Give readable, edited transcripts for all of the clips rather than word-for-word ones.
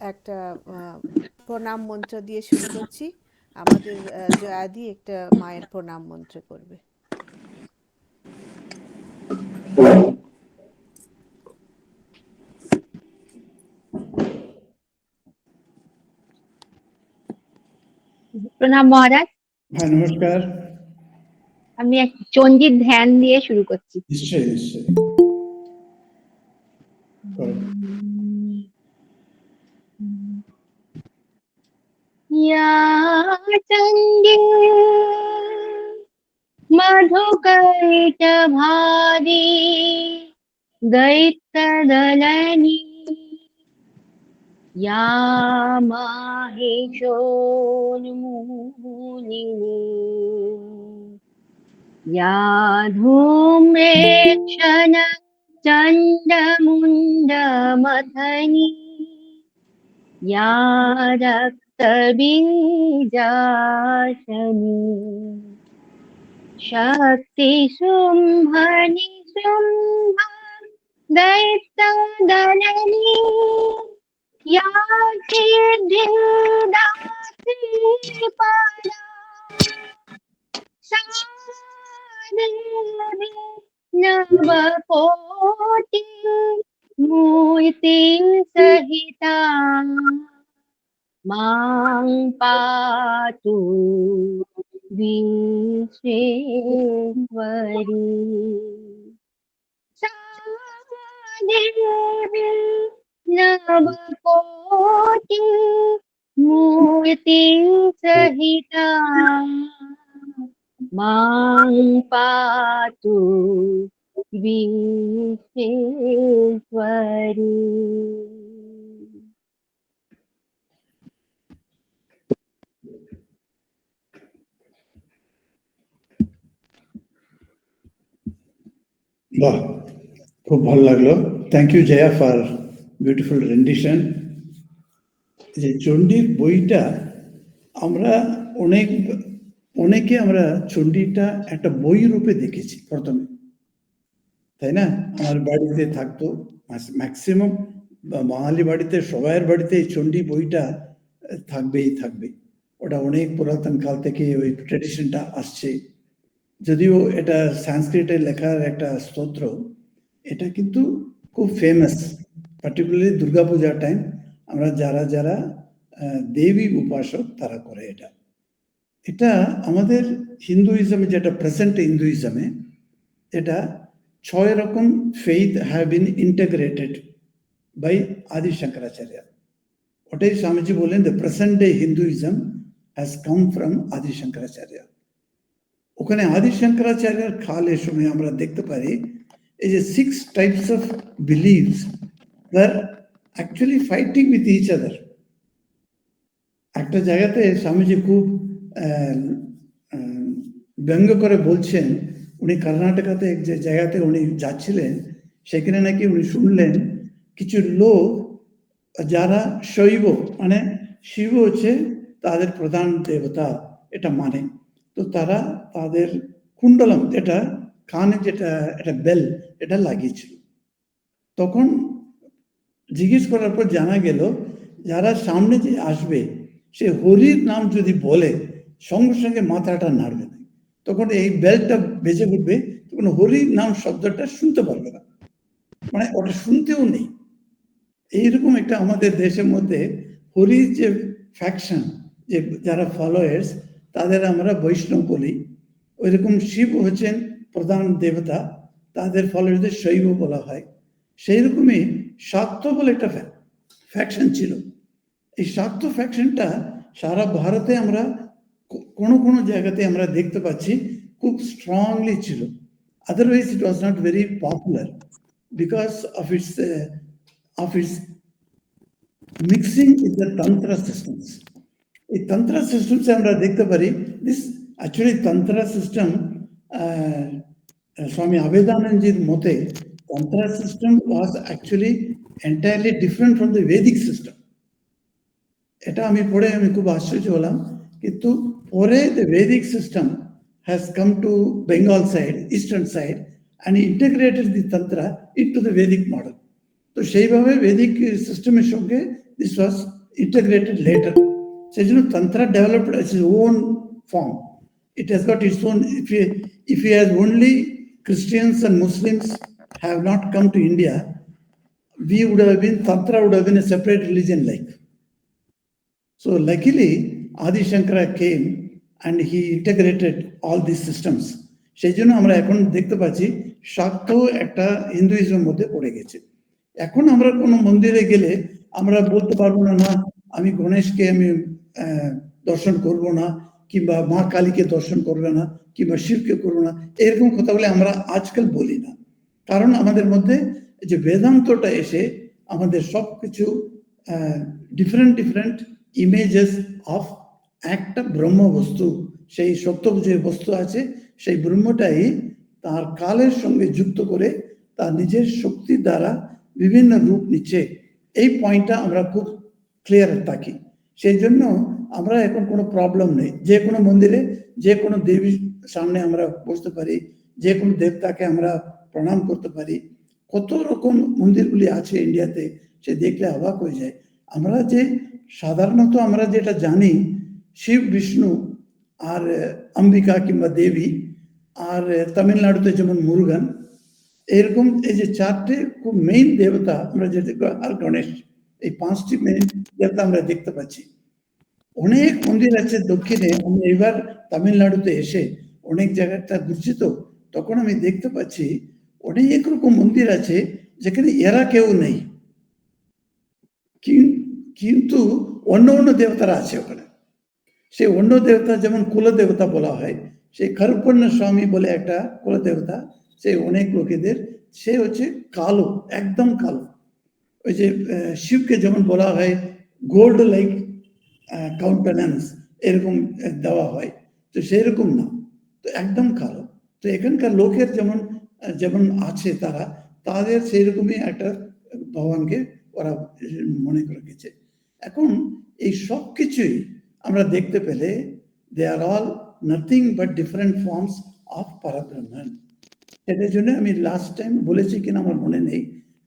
একটা প্রণাম মন্ত্র দিয়ে শুরু করছি। আমাদের জয়াদি একটা মায়ের প্রণাম মন্ত্র করবে। প্রণাম মহারাজ। হ্যাঁ, নমস্কার। আমি এক চণ্ডীর ধ্যান দিয়ে শুরু করছি। নিশ্চয়ই নিশ্চয়ই। या चण्डी मधुकैटभारी दैत्यदलनी या माहेशोन्मूलिनी या धूम्रेक्षण चण्डमुण्डमथनी या रक्तबीजाशनी शक्तिशुम्भनि शुम्भ दैत्यदलनी या सिद्धिदात्री परा सादेवी नवकोटि मूर्ति सहिता मां पातु विश्वेश्वरी सादेवी नवकोटि मूर्ति सहिता मां पातु विश्वेश्वरी। বাহ, খুব ভালো লাগলো। Thank you Jaya for beautiful rendition. যে চণ্ডীর বইটা আমরা অনেকে আমরা চণ্ডীটা একটা বই রূপে দেখেছি প্রথমে, তাই না? আমার বাড়িতে থাকতো, ম্যাক্সিমাম বাঙালি বাড়িতে, সবাইয়ের বাড়িতে এই চণ্ডী বইটা থাকবেই থাকবে। ওটা অনেক পুরাতন কাল থেকে ওই ট্রেডিশনটা আসছে। যদিও এটা সংস্কৃতে লেখার একটা স্তোত্র, এটা কিন্তু খুব ফেমাস, পার্টিকুলারলি দুর্গাপূজার টাইম আমরা যারা যারা দেবী উপাসক তারা করে এটা। এটা আমাদের হিন্দুইজমে, যেটা প্রেজেন্ট হিন্দুইজমে, এটা 6 রকম faith have been integrated by Adi Shankaracharya. ওটাই স্বামীজি বলেন, the present day Hinduism has come from Adi Shankaracharya. ওখানে আদি শঙ্করাচার্যের কালের সময় আমরা দেখতে পারি এই যে 6 types of believes were actually fighting with each other. একটা জায়গাতে স্বামীজি খুব ব্যঙ্গ করে বলছেন, উনি কর্ণাটকাতে এক যে জায়গাতে উনি যাচ্ছিলেন, সেখানে নাকি উনি শুনলেন কিছু লোক যারা শৈব, মানে শিব হচ্ছে তাদের প্রধান দেবতা এটা মানে, তো তারা তাদের কুণ্ডলম, যেটা কানে যেটা একটা বেল, এটা লাগিয়েছিল। তখন জিজ্ঞেস করার পর জানা গেল যারা সামনে যে আসবে সে হরির নাম যদি বলে সঙ্গে সঙ্গে মাথাটা নাড়বে না, তখন এই বেলটা বেজে উঠবে, তখন হরির নাম শব্দটা শুনতে পারবে না, মানে ওটা শুনতেও নেই। এইরকম একটা আমাদের দেশের মধ্যে হরির যে ফ্যাকশন, যে যারা ফলোয়ার্স, তাদের আমরা বৈষ্ণব বলি। ওইরকম শিব হচ্ছেন প্রধান দেবতা, তাদের ফলোয়ার্সদের শৈব বলা হয়। সেই রকমই শাক্ত বলে একটা ফ্যাকশন ছিল। এই শাক্ত ফ্যাকশনটা সারা ভারতে আমরা কোনো কোনো জায়গাতে আমরা দেখতে পাচ্ছি খুব স্ট্রংলি ছিল। Otherwise it was not very popular because of its mixing with the tantra systems. এই tantra systems আমরা দেখতে পারি, this actually tantra system, Swami Abhedananjiর মতে tantra system was actually entirely different from the Vedic system. এটা আমি পড়ে আমি খুব আশ্চর্য হলাম, কিন্তু পরে the Vedic system has come to Bengal side, eastern side, and integrated the tantra into the Vedic model. তো সেইভাবে বেদিক সিস্টেমের সঙ্গে This was integrated later. So, Tantra developed its own form. It has got its own. If he has only Christians and Muslims have not come to India, we would have been, Tantra would have been a separate religion like. So luckily, Adi Shankara came and he integrated all these systems. সেই জন্য আমরা এখন দেখতে পাচ্ছি শাক্ত একটা হিন্দুইজমের মধ্যে পড়ে গেছে। এখন আমরা কোনো মন্দিরে গেলে আমরা বলতে পারবো না, না আমি গণেশকে আমি দর্শন করব না, কিংবা মা কালীকে দর্শন করবে না, কিংবা শিবকে করবো না, এরকম কথা বলে আমরা আজকাল বলি না। কারণ আমাদের মধ্যে যে বেদান্তটা এসে আমাদের সব কিছু ডিফারেন্ট ডিফারেন্ট ইমেজেস অফ একটা ব্রহ্ম বস্তু, সেই সত্য যে বস্তু আছে সেই ব্রহ্মটাই তার কালের সঙ্গে যুক্ত করে তার নিজের শক্তি দ্বারা বিভিন্ন রূপ নিচ্ছে। এই পয়েন্টটা আমরা খুব ক্লিয়ার থাকি। সেই জন্য আমরা এখন কোনো প্রবলেম নেই, যে কোনো মন্দিরে যে কোনো দেবীর সামনে আমরা বসতে পারি, যে কোনো দেবতাকে আমরা প্রণাম করতে পারি। কত রকম মন্দিরগুলি আছে ইন্ডিয়াতে, সে দেখলে অবাক হয়ে যায়। আমরা যে সাধারণত আমরা যেটা জানি শিব বিষ্ণু আর অম্বিকা কিংবা দেবী, আর তামিলনাড়ুতে যেমন মুরুগান, এরকম এই যে চারটে খুব মেইন দেবতা আমরা যে আর গণেশ, এই পাঁচটি মেইন দেবতা আমরা দেখতে পাচ্ছি। অনেক মন্দির আছে দক্ষিণে। আমি এবার তামিলনাড়ুতে এসে অনেক জায়গাটা ঘুরছি, তো তখন আমি দেখতে পাচ্ছি অনেক রকম মন্দির আছে যেখানে এরা কেউ নেই, কিন্তু অন্য অন্য দেবতারা আছে ওখানে। সে অন্য দেবতা যেমন কুলদেবতা বলা হয়, সেই খরপন্ন স্বামী বলে একটা কুলদেবতা, সে অনেক লোকেদের, সে হচ্ছে কালো, একদম কালো। ওই যে শিবকে যেমন বলা হয় গোল্ড লাইক কাউন্টেন্যান্স, এরকম দেওয়া হয়, তো সেরকম না, তো একদম কালো। তো এখানকার লোকের যেমন যেমন আছে তারা, তাদের সেই রকমই একটা ভগবানকে ওরা মনে করে গেছে। এখন এই সব কিছুই আমরা দেখতে পেলে they are all nothing but different forms of পরব্রহ্মন। সেটার জন্য আমি লাস্ট টাইম বলেছি কিনা আমার মনে নেই,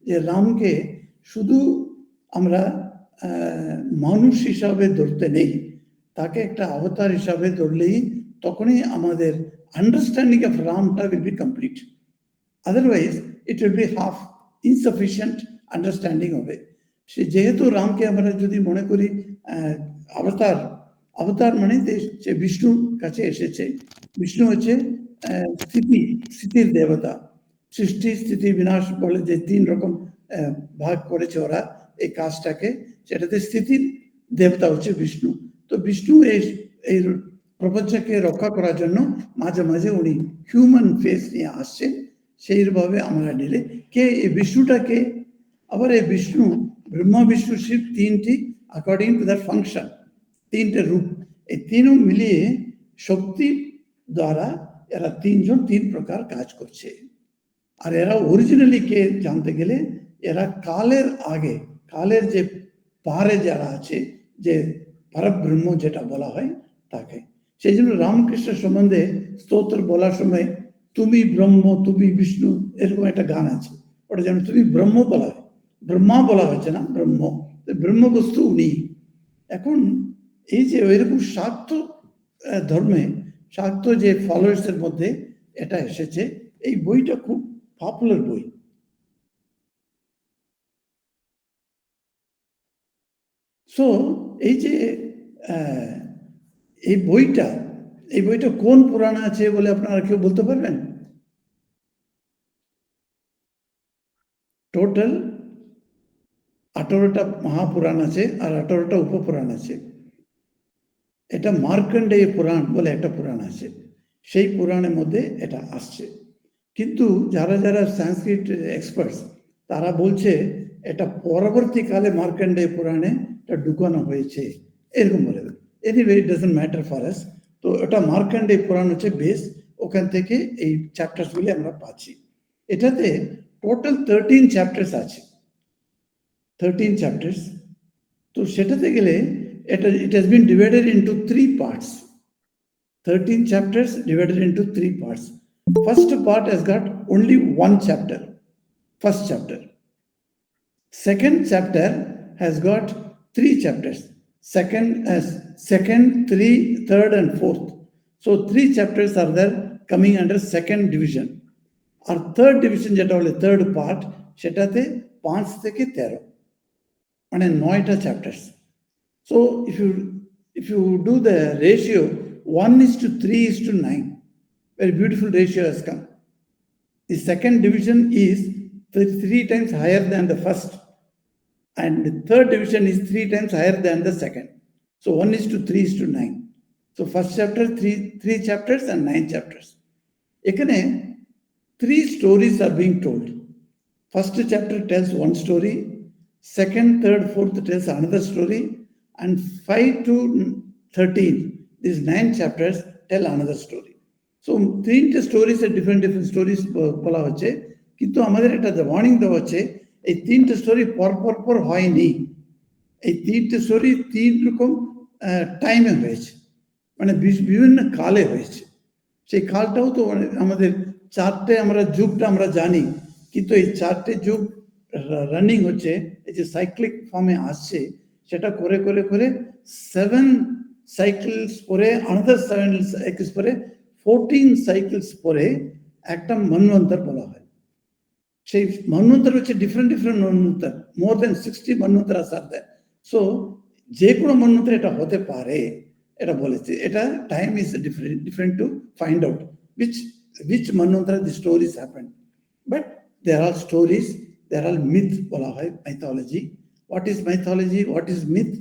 যে রামকে শুধু আমরা মানুষ হিসাবে ধরতে নেই, তাকে একটা অবতার হিসাবে ধরলেই তখনই আমাদের আন্ডারস্ট্যান্ডিং অফ রামটা will be complete. Otherwise it will be half insufficient understanding হবে। সে যেহেতু রামকে আমরা যদি মনে করি অবতার, অবতার মানে সে বিষ্ণুর কাছে এসেছে। বিষ্ণু হচ্ছে স্থিতির দেবতা। সৃষ্টি স্থিতি বিনাশ বলে যে তিন রকম ভাগ করেছে ওরা এই কাজটাকে, সেটাতে স্থিতির দেবতা হচ্ছে বিষ্ণু। তো বিষ্ণু এই প্রপঞ্চকে রক্ষা করার জন্য মাঝে মাঝে উনি হিউম্যান ফেস নিয়ে আসছেন। সেইভাবে আমরা নিলে কে এই বিষ্ণুটাকে, আবার এই বিষ্ণু ব্রহ্মা বিষ্ণু শিব তিনটি অ্যাকর্ডিং টু দ্যাট ফাংশন, তিনটে রূপ, এই তিনও মিলিয়ে শক্তি দ্বারা এরা তিনজন তিন প্রকার কাজ করছে। আর এরা অরিজিনালি কে জানতে গেলে এরা কালের আগে, কালের যে পারে যারা আছে, যে পরব্রহ্ম যেটা বলা হয় তাকে। সেই জন্য রামকৃষ্ণ সম্বন্ধে স্তোত্র বলার সময় তুমি ব্রহ্ম তুমি বিষ্ণু এরকম একটা গান আছে, ওটা যেন তুমি ব্রহ্ম বলা হয়, ব্রহ্মা বলা হচ্ছে না, ব্রহ্ম, ব্রহ্ম বস্তু উনি। এখন এই যে ওইরকম শাক্ত ধর্মে, শাক্ত যে ফলোয়ার্সের মধ্যে এটা এসেছে, এই বইটা খুব পপুলার বই। সো এই যে এই বইটা কোন পুরাণ আছে বলে আপনারা কেউ বলতে পারবেন? টোটাল 18টা মহাপুরাণ আছে আর 18টা উপপুরাণ আছে। এটা মার্কণ্ডেয় পুরাণ বলে একটা পুরাণ আছে, সেই পুরাণের মধ্যে এটা আসছে। কিন্তু যারা যারা সংস্কৃত এক্সপার্টস তারা বলছে এটা পরবর্তীকালে মার্কণ্ডেয় পুরাণে এটা ঢুকানো হয়েছে, এরকম বলে। Anyway it doesn't matter for us. তো এটা মার্কণ্ডেয় পুরাণ হচ্ছে বেস, ওখান থেকে এই চ্যাপ্টার্সগুলি আমরা পাচ্ছি। এটাতে টোটাল 13 চ্যাপ্টার্স আছে, 13 চ্যাপ্টার্স। তো সেটাতে গেলে it has been divided into 3 parts. 13 chapters divided into 3 parts. First part has got only one chapter, first chapter. Second chapter has got 3 chapters. Second, 3, 3rd and 4th. So 3 chapters are there coming under second division. Our third division যেটা হলো third part সেটাতে 5 থেকে 13 মানে 9টা chapters. So if you do the ratio 1:3:9, very beautiful ratio has come. The second division is 3 times higher than the first, and the third division is 3 times higher than the second. So 1:3:9. So first chapter, 3 chapters and 9 chapters. এখানে 3 stories are being told. First chapter tells one story, second, third, fourth tells another story, and 5 to 13, these 9 chapters tell another story. So 3 stories are different stories বলা হচ্ছে, কিন্তু আমাদের একটা warning দেওয়া হচ্ছে এই 3টে স্টোরি পর হয়নি। এই 3টে স্টোরি 3 রকম টাইমে হয়েছে, মানে বিভিন্ন কালে হয়েছে। সেই কালটাও তো আমাদের 4টে আমরা যুগটা আমরা জানি, কিন্তু এই 4টে যুগ রানিং হচ্ছে, এই যে সাইক্লিক ফর্মে আসছে, সেটা করে 7 সাইকেলস পরে, আনাদার 7 সাইকেলস পরে, 14 সাইকেলস পরে একটা মন্বন্তর বলা হয়। সেই মন্বন্তর হচ্ছে ডিফারেন্ট মন্বন্তর, মোর দেন 60 মন্বন্তর are there. সো যে কোনো মন্বন্তর এটা হতে পারে, এটা বলেছে। এটা time is different to find out which মন্বন্তর the stories happen. But there are stories, there are myth বলা হয়, mythology. What is mythology? What is myth?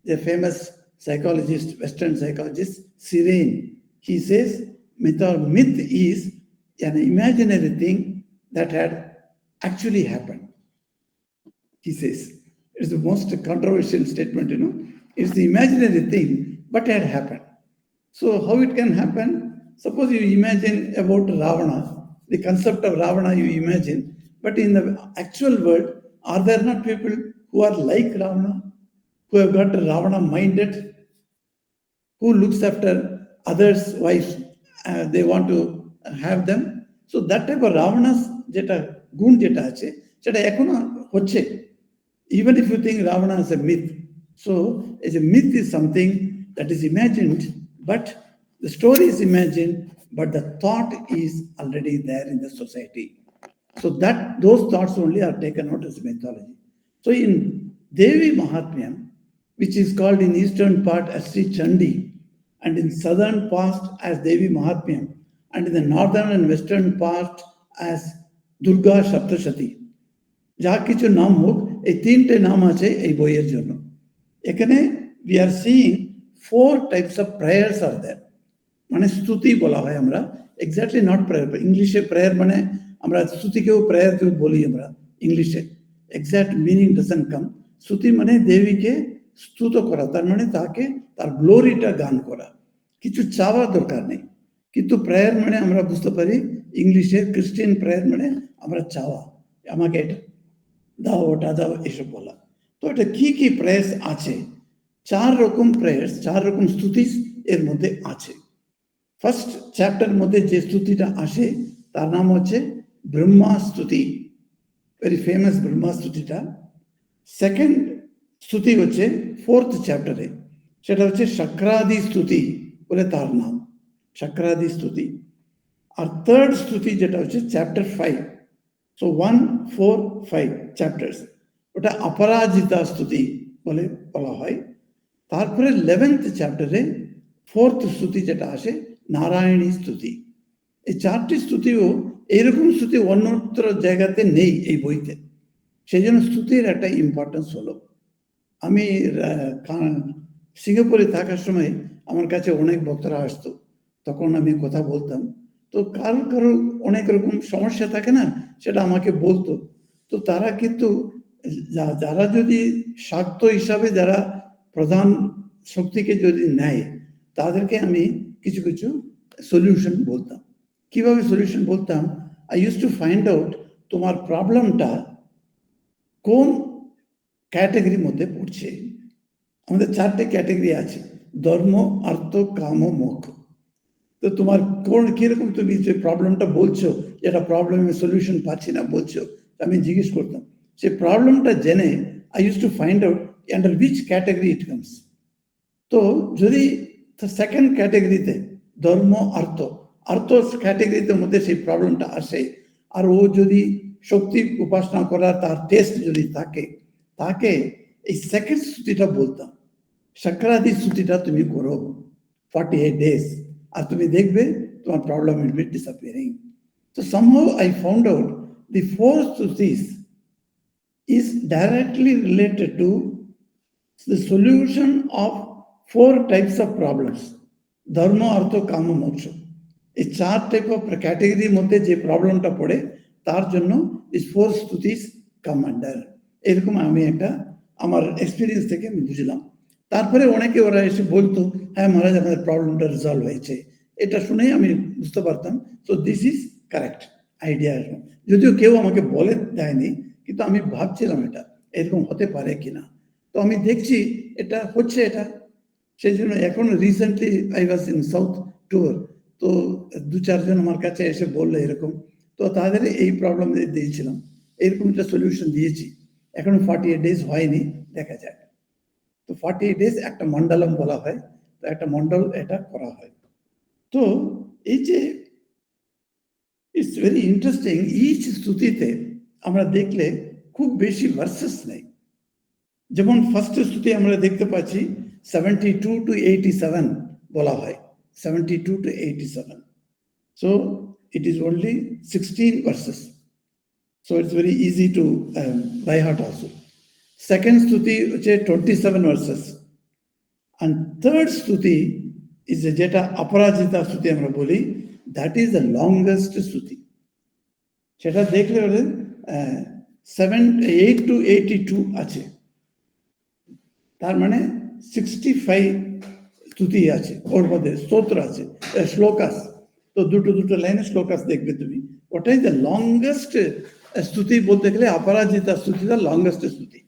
The famous psychologist, Western psychologist, Sirene, he says myth is an imaginary thing that had actually happened. He says it's the most controversial statement, it's the imaginary thing but had happened. So how it can happen? Suppose you imagine about Ravana, the concept of Ravana you imagine, but in the actual world, are there not people who are like Ravana, who have got Ravana minded, who looks after others' wives, they want to have them? So that type of Ravana's যেটা গুণ যেটা আছে সেটা এখনো হচ্ছে, even if you think Ravana is a myth. So as a myth is something that is imagined, but the story is imagined, but the thought is already there in the society. So that those thoughts only are taken out as mythology. So in Devi Mahatmyam, which is called in eastern part as Sri Chandi, and in southern part as Devi Mahatmyam, and in the northern and western part as Durga Saptashati, যা কিছু নাম হোক, এই 3টে নাম আছে এই বইয়ের জন্য। এখানে we are seeing 4 types of prayers are there. মানে স্তুতি বলা হয় আমরা, এক্স্যাক্টলি নট প্রেয়ার। ইংলিশে প্রেয়ার মানে আমরা স্তুতিকেও প্রেয়ার কেউ বলি আমরা ইংলিশে, এক্স্যাক্ট মিনিং ডাজন্ট কাম। স্তুতি মানে দেবীকে স্তুত করা, তার মানে তাকে তার গ্লোরিটা গান করা, কিছু চাওয়ার দরকার নেই। কিন্তু প্রেয়ার মানে আমরা বুঝতে পারি ইংলিশে, খ্রিস্টান প্রেয়ার মানে আমরা চাওয়া, আমাকে এটা দাও, ওটা দাও, এসব বলা। তো এটা কি প্রেয়ার্স আছে? 4 রকম প্রেয়ার্স, 4 রকম স্তুতি এর মধ্যে আছে। ফার্স্ট চ্যাপ্টার মধ্যে যে স্তুতিটা আসে তার নাম হচ্ছে ব্রহ্মা স্তুতি, ভেরি ফেমাস ব্রহ্মা স্তুতিটা। সেকেন্ড স্তুতি হচ্ছে 4th চ্যাপ্টারে, সেটা হচ্ছে শক্রাদি স্তুতি বলে তার নাম, শক্রাদি স্তুতি। আর থার্ড স্তুতি যেটা হচ্ছে চ্যাপ্টার 5, সো 1, 4, 5 চ্যাপ্টার্স, ওটা অপরাজিতা স্তুতি বলে বলা হয়। তারপরে 11th চ্যাপ্টারে 4th স্তুতি যেটা আসে নারায়ণী স্তুতি। এই 4টি স্তুতিও এইরকম স্তুতি অন্যত্র জায়গাতে নেই এই বইতে, সেই জন্য স্তুতির একটা ইম্পর্টেন্স হলো। আমি সিঙ্গাপুরে থাকার সময় আমার কাছে অনেক বক্তারা আসতো, তখন আমি কথা বলতাম। তো কারো অনেক রকম সমস্যা থাকে না, সেটা আমাকে বলতো। তো তারা কিন্তু যারা যদি শাক্ত হিসাবে যারা প্রধান শক্তিকে যদি নেয়, তাদেরকে আমি কিছু সলিউশন বলতাম। কিভাবে সলিউশন বলতাম? I use to find out তোমার প্রবলেমটা কোন ক্যাটাগরির মধ্যে পড়ছে। আমাদের 4টে ক্যাটাগরি আছে, ধর্ম, অর্থ, কাম, মোক্ষ। তো তোমার কিরকম তুমি যে প্রবলেমটা বলছো, যেটা প্রবলেমের সলিউশন পাচ্ছি না বলছো, আমি জিজ্ঞেস করতাম। সে প্রবলেমটা জেনে I use to find out under which category it comes. তো যদি সেকেন্ড ক্যাটাগরিতে ধর্ম অর্থ ক্যাটাগরিতে মধ্যে সেই প্রবলেমটা আসে, আর ও যদি শক্তি উপাসনা করার তার টেস্ট যদি থাকে, তাকে এই সেকেন্ড শ্রুতিটা বলতাম, সাকরাদি শ্রুতিটা তুমি করো 48 days, আর তুমি দেখবে তোমার problem will be disappearing. So somehow I found out the four Shrutis is directly related to the solution of four types of problems: dharma, artha, kama, moksha. এই চার টাইপ অফ ক্যাটাগরির মধ্যে যে প্রবলেমটা পড়ে তার জন্য এই ফোর স্তুতিস কাম আন্ডার। এরকম আমি একটা আমার এক্সপিরিয়েন্স থেকে আমি বুঝলাম। তারপরে অনেকে ওরা এসে বলতো, হ্যাঁ মহারাজ আমাদের প্রবলেমটা রিজলভ হয়েছে, এটা শুনেই আমি বুঝতে পারতাম so this is correct idea. যদিও কেউ আমাকে বলে দেয়নি, কিন্তু আমি ভাবছিলাম এটা এরকম হতে পারে কিনা। তো আমি দেখছি এটা হচ্ছে, এটা সেই জন্য এখন recently I was in south tour, তো 2-4 জন আমার কাছে এসে বললো এরকম, তো তাদের এই প্রবলেম দিয়েছিলাম, এরকম একটা সলিউশন দিয়েছি। এখনো 48 days হয়নি, দেখা যাক। তো 48 days একটা মন্ডলম বলা হয়, তো একটা মন্ডল এটা করা হয়। তো এই যে ইটস ভেরি ইন্টারেস্টিং, ইচ স্তুতিতে আমরা দেখলে খুব বেশি ভার্সেস নেই। যেমন ফার্স্ট স্তুতি আমরা দেখতে পাচ্ছি 72 to 87 বলা হয়, 72 to 87. So it is only 16 verses. So it's very easy to by heart also. Second stuti is 27 verses. And third stuti is jeta aparajita stuti amra boli, that is the longest stuti. Seta dekhle bole 8 to 82 আছে, তার মানে 65 স্তুতি আছে, ওর মধ্যে স্তোত্র আছে, শ্লোকাস। তো দুটো লাইনে শ্লোকাস দেখবে তুমি, ওটাই দ্য লংগেস্ট স্তুতি বলতে গেলে অপরাজিতা স্তুতি দ্য লংগেস্ট স্তুতি।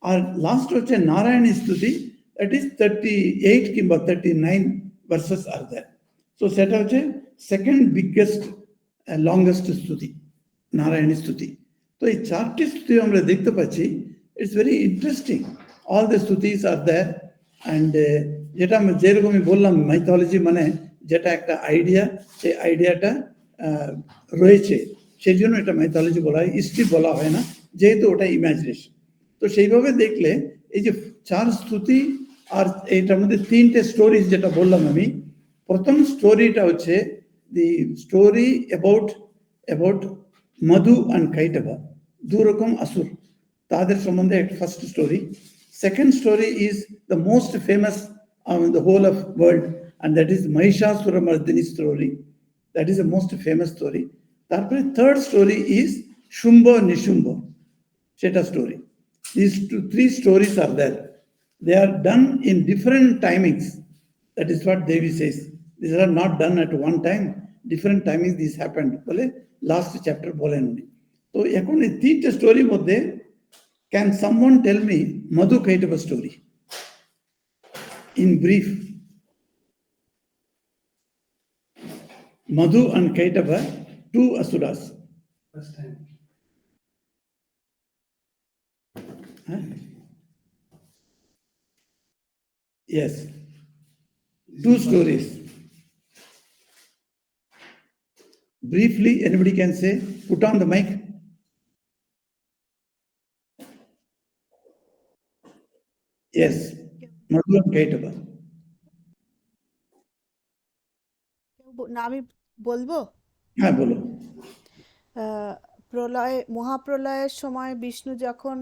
আর লাস্ট হচ্ছে নারায়ণী স্তুতি, দ্যাট ইজ 38 কিংবা 39 ভার্সেস আর দ্যার। তো সেটা হচ্ছে সেকেন্ড বিগেস্ট লংগেস্ট স্তুতি, নারায়ণী স্তুতি। তো এই চারটি স্তুতি আমরা দেখতে পাচ্ছি, it's very interesting. All the স্তুতিস আর দ্যার। অ্যান্ড যেটা আমি যেরকমই বললাম, মাইথোলজি মানে যেটা একটা আইডিয়া, সেই আইডিয়াটা রয়েছে, সেই জন্য এটা মাইথোলজি বলা হয়, হিস্ট্রি বলা হয় না, যেহেতু ওটা ইমাজিনেশন। তো সেইভাবে দেখলে এই যে চার স্তুতি আর এইটার মধ্যে তিনটে স্টোরিজ যেটা বললাম আমি, প্রথম স্টোরিটা হচ্ছে the story about Madhu and Kaitabha, দুরকম আসুর, তাদের সম্বন্ধে একটা first story. Second story is the most famous in the whole of world, and that is Mahishasuramardini story. That is the most famous story. Tarpore third story is Shumba Nishumba, Cheta story. These three stories are there. They are done in different timings. That is what Devi says. These are not done at one time. Different timings these happened. Bole last chapter bolen uni. So ekhon ei tinta story moddhe, can someone tell me Madhu Kaitava story in brief? Madhu and Kaitava, two asuras. First time. Huh? Yes, two stories. Briefly, anybody can say, put on the mic. Yes, Madhu and Kaitava. না আমি বলবো। হ্যাঁ বলো। মহাপ্রলয়ের সময় বিষ্ণু যখন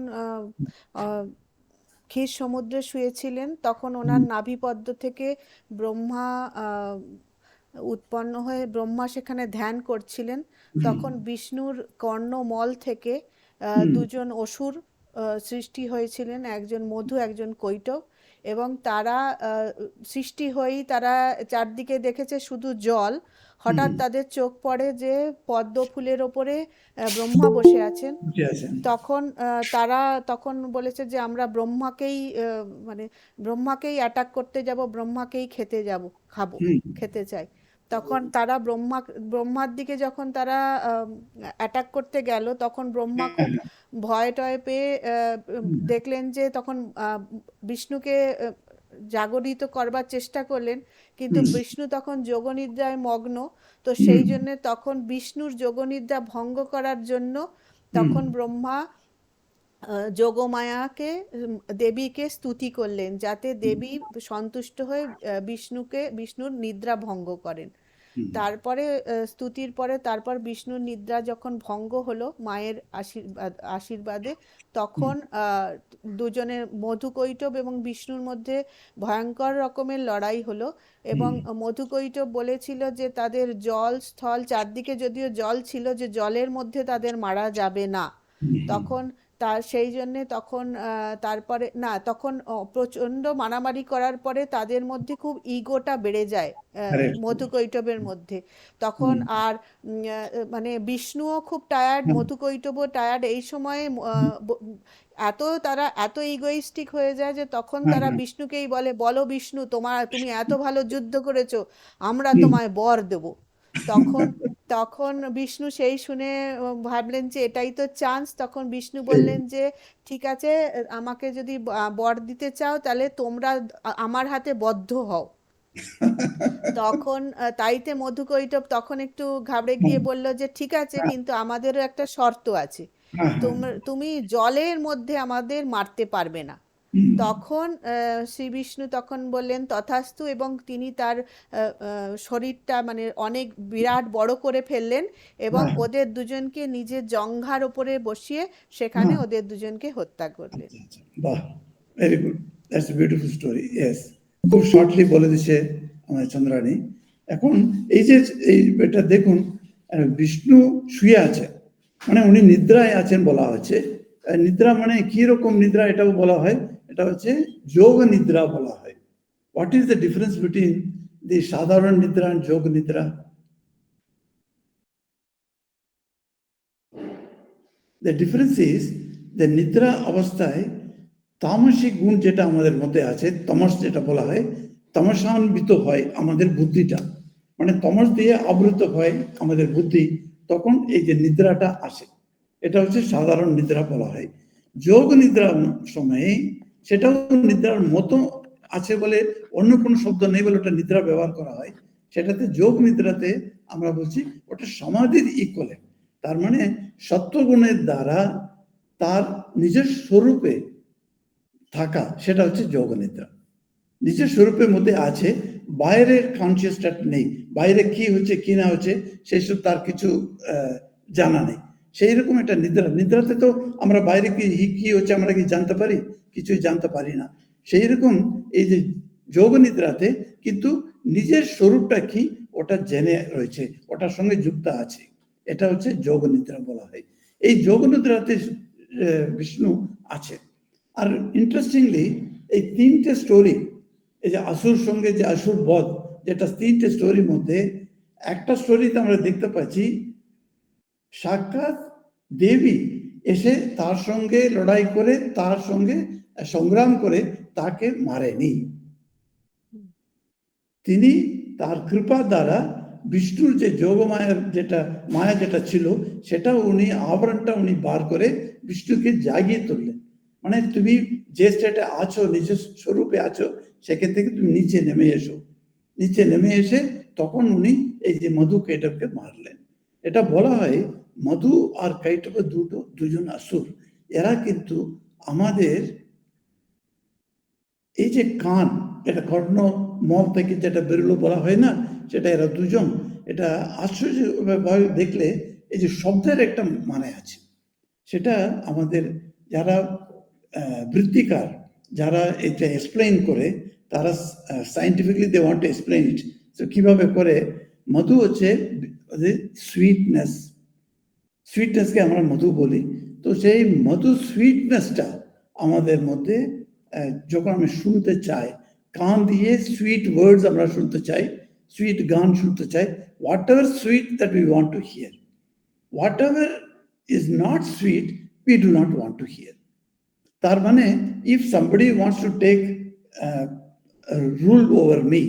ক্ষীর সমুদ্রে শুয়েছিলেন, তখন ওনার নাভিপদ্ম থেকে ব্রহ্মা উৎপন্ন হয়ে ব্রহ্মা সেখানে ধ্যান করছিলেন। তখন বিষ্ণুর কর্ণমল থেকে দুজন অসুর সৃষ্টি হয়েছিলেন, একজন মধু, একজন কৈটব। এবং তারা সৃষ্টি হয়েই তারা চারদিকে দেখেছে শুধু জল। হঠাৎ তাদের চোখ পড়ে যে পদ্ম ফুলের ওপরে ব্রহ্মা বসে আছেন। তখন তারা বলেছে যে আমরা ব্রহ্মাকেই অ্যাটাক করতে যাব, ব্রহ্মাকেই খেতে চাই। তখন তারা ব্রহ্মার দিকে যখন তারা অ্যাটাক করতে গেল, তখন ব্রহ্মা খুব ভয় টয় পেয়ে দেখলেন যে তখন বিষ্ণুকে জাগরিত করবার চেষ্টা করলেন, কিন্তু বিষ্ণু তখন যোগনিদ্রায় মগ্ন। তো সেই জন্যে তখন বিষ্ণুর যোগনিদ্রা ভঙ্গ করার জন্য তখন ব্রহ্মা যোগমায়াকে, দেবীকে স্তুতি করলেন, যাতে দেবী সন্তুষ্ট হয়ে বিষ্ণুর নিদ্রা ভঙ্গ করেন। তারপরে স্তুতির পরে তারপর বিষ্ণুর নিদ্রা যখন ভঙ্গ হলো মায়ের আশীর্বাদে, তখন দুজনের মধুকৈটব এবং বিষ্ণুর মধ্যে ভয়ঙ্কর রকমের লড়াই হলো। এবং মধুকৈটব বলেছিল যে তাদের জল স্থল চারদিকে যদিও জল ছিল, যে জলের মধ্যে তাদের মারা যাবে না। তখন সেই জন্যে তখন তারপরে না, তখন প্রচণ্ড মারামারি করার পরে তাদের মধ্যে খুব ইগোটা বেড়ে যায় মধুকৈটবের মধ্যে। তখন আর মানে বিষ্ণুও খুব টায়ার্ড, মধুকৈটবও টায়ার্ড। এই সময়ে তারা এত ইগোইস্টিক হয়ে যায় যে তখন তারা বিষ্ণুকেই বলে, বলো বিষ্ণু, তুমি এত ভালো যুদ্ধ করেছো, আমরা তোমায় বর দেব। তখন তখন বিষ্ণু সেই শুনে ভাবলেন যে এটাই তো চান্স। তখন বিষ্ণু বললেন যে ঠিক আছে, আমাকে যদি বর দিতে চাও তাহলে তোমরা আমার হাতে বদ্ধ হও। তখন তাইতে মধুকৈটব তখন একটু ঘাবড়ে গিয়ে বলল যে ঠিক আছে, কিন্তু আমাদেরও একটা শর্ত আছে, তুমি জলের মধ্যে আমাদের মারতে পারবে না। তখন শ্রী বিষ্ণু তখন বললেন তথাস্তু, এবং তিনি তার শরীরটা মানে অনেক বিরাট বড় করে ফেললেন এবং ওদের দুজনকে নিজের জঙ্ঘার ওপরে বসিয়ে সেখানে ওদের দুজনকে হত্যা করলেন। বাহ, very good, that's a beautiful story. Yes, খুব শর্টলি বলে দিছে আমাদের চন্দ্রাণী। এখন এই যে এটা দেখুন, বিষ্ণু শুয়ে আছে, মানে উনি নিদ্রায় আছেন বলা হচ্ছে। নিদ্রা মানে কি রকম নিদ্রা এটাও বলা হয়, এটা হচ্ছে যোগ নিদ্রা বলা হয়। What is the difference between the সাধারণ নিদ্রা এন্ড যোগ নিদ্রা? The difference is, the নিদ্রা অবস্থায় তামসিক গুণ যেটা আমাদের মধ্যে আছে, তমস যেটা বলা হয়, তমসান্বিত হয় আমাদের বুদ্ধিটা, মানে তমস দিয়ে আবৃত হয় আমাদের বুদ্ধি, তখন এই যে নিদ্রাটা আসে, এটা হচ্ছে সাধারণ নিদ্রা বলা হয়। যোগ নিদ্রার সময়ে সেটাও নিদ্রার মতো আছে বলে, অন্য কোনো শব্দ নেই বলে ওটা নিদ্রা ব্যবহার করা হয়। সেটাতে যোগ নিদ্রাতে আমরা বলছি ওটা সমাধির ইকুয়ালেন্ট। তার মানে সত্ত্বগুণের দ্বারা তার নিজের স্বরূপে থাকা, সেটা হচ্ছে যোগ নিদ্রা। নিজের স্বরূপের মধ্যে আছে, বাইরের কনসিয়াসটা নেই, বাইরে কি হচ্ছে কি না হচ্ছে সেইসব তার কিছু জানা নেই। সেই রকম একটা নিদ্রা। নিদ্রাতে তো আমরা বাইরে কি হচ্ছে আমরা কি জানতে পারি? কিছুই জানতে পারি না। সেই রকম এই যে যোগ নিদ্রাতে কিন্তু নিজের স্বরূপটা কি ওটা জেনে রয়েছে, ওটার সঙ্গে যুক্ত আছে, এটা হচ্ছে যোগ নিদ্রা বলা হয়। এই যোগ নিদ্রাতে বিষ্ণু আছে। আর ইন্টারেস্টিংলি এই তিনটে স্টোরি, এই যে আসুর সঙ্গে যে আসুর বধ, যেটা তিনটে স্টোরির মধ্যে একটা স্টোরিতে আমরা দেখতে পাচ্ছি সাক্ষাৎ দেবী এসে তার সঙ্গে লড়াই করে, তার সঙ্গে সংগ্রাম করে তাকে মারেনি। তিনি তার কৃপা দ্বারা বিষ্ণুর যে যোগমায়ার মায়া যেটা ছিল সেটা উনি আবরণটা উনি বার করে বিষ্ণুকে জাগিয়ে তুললেন। মানে তুমি যে স্টেটে আছো, নিজের স্বরূপে আছো, সেখান থেকে তুমি নিচে নেমে এসো। নিচে নেমে এসে তখন উনি এই যে মধু কৈটবকে মারলেন। এটা বলা হয় মধু আর কৈটব দুজন আসুর, এরা কিন্তু আমাদের এই যে কান, এটা কর্ণ মল থেকে যেটা বেরোলো বলা হয় না, সেটা এরা দুজন। এটা আশ্চর্যভাবে দেখলে এই যে শব্দের একটা মানে আছে, সেটা আমাদের যারা বৃত্তিকার, যারা এটা এক্সপ্লেইন করে, তারা scientifically they want to explain it. তো কিভাবে করে, মধু হচ্ছে সুইটনেস, সুইটনেসকে আমরা মধু বলি। তো সেই মধু সুইটনেসটা আমাদের মধ্যে যখন আমি শুনতে চাই, কান দিয়ে সুইট ওয়ার্ডস আমরা শুনতে চাই, সুইট গান শুনতে চাই, what ever sweet that we want to here, what ever is not sweet we do not want to here. তার মানে if somebody wants to take rule over me,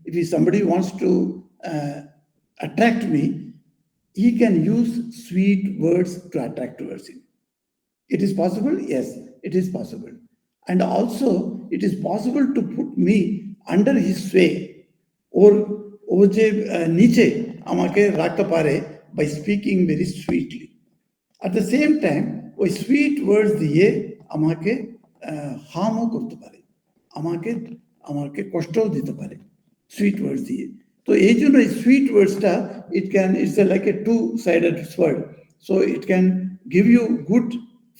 if somebody wants to attract me, he can use sweet words to attract towards him. It is possible? Yes, it is possible. And also, it is possible to put me under his sway, or ও যে নিচে আমাকে রাখতে পারে by speaking very sweetly. At the same time, ওই sweet words দিয়ে আমাকে হার্মও করতে পারে, আমাকে কষ্টও দিতে পারে sweet words দিয়ে। তো এই জন্য এই sweet wordsটা it's like a two-sided sword. So it can give you good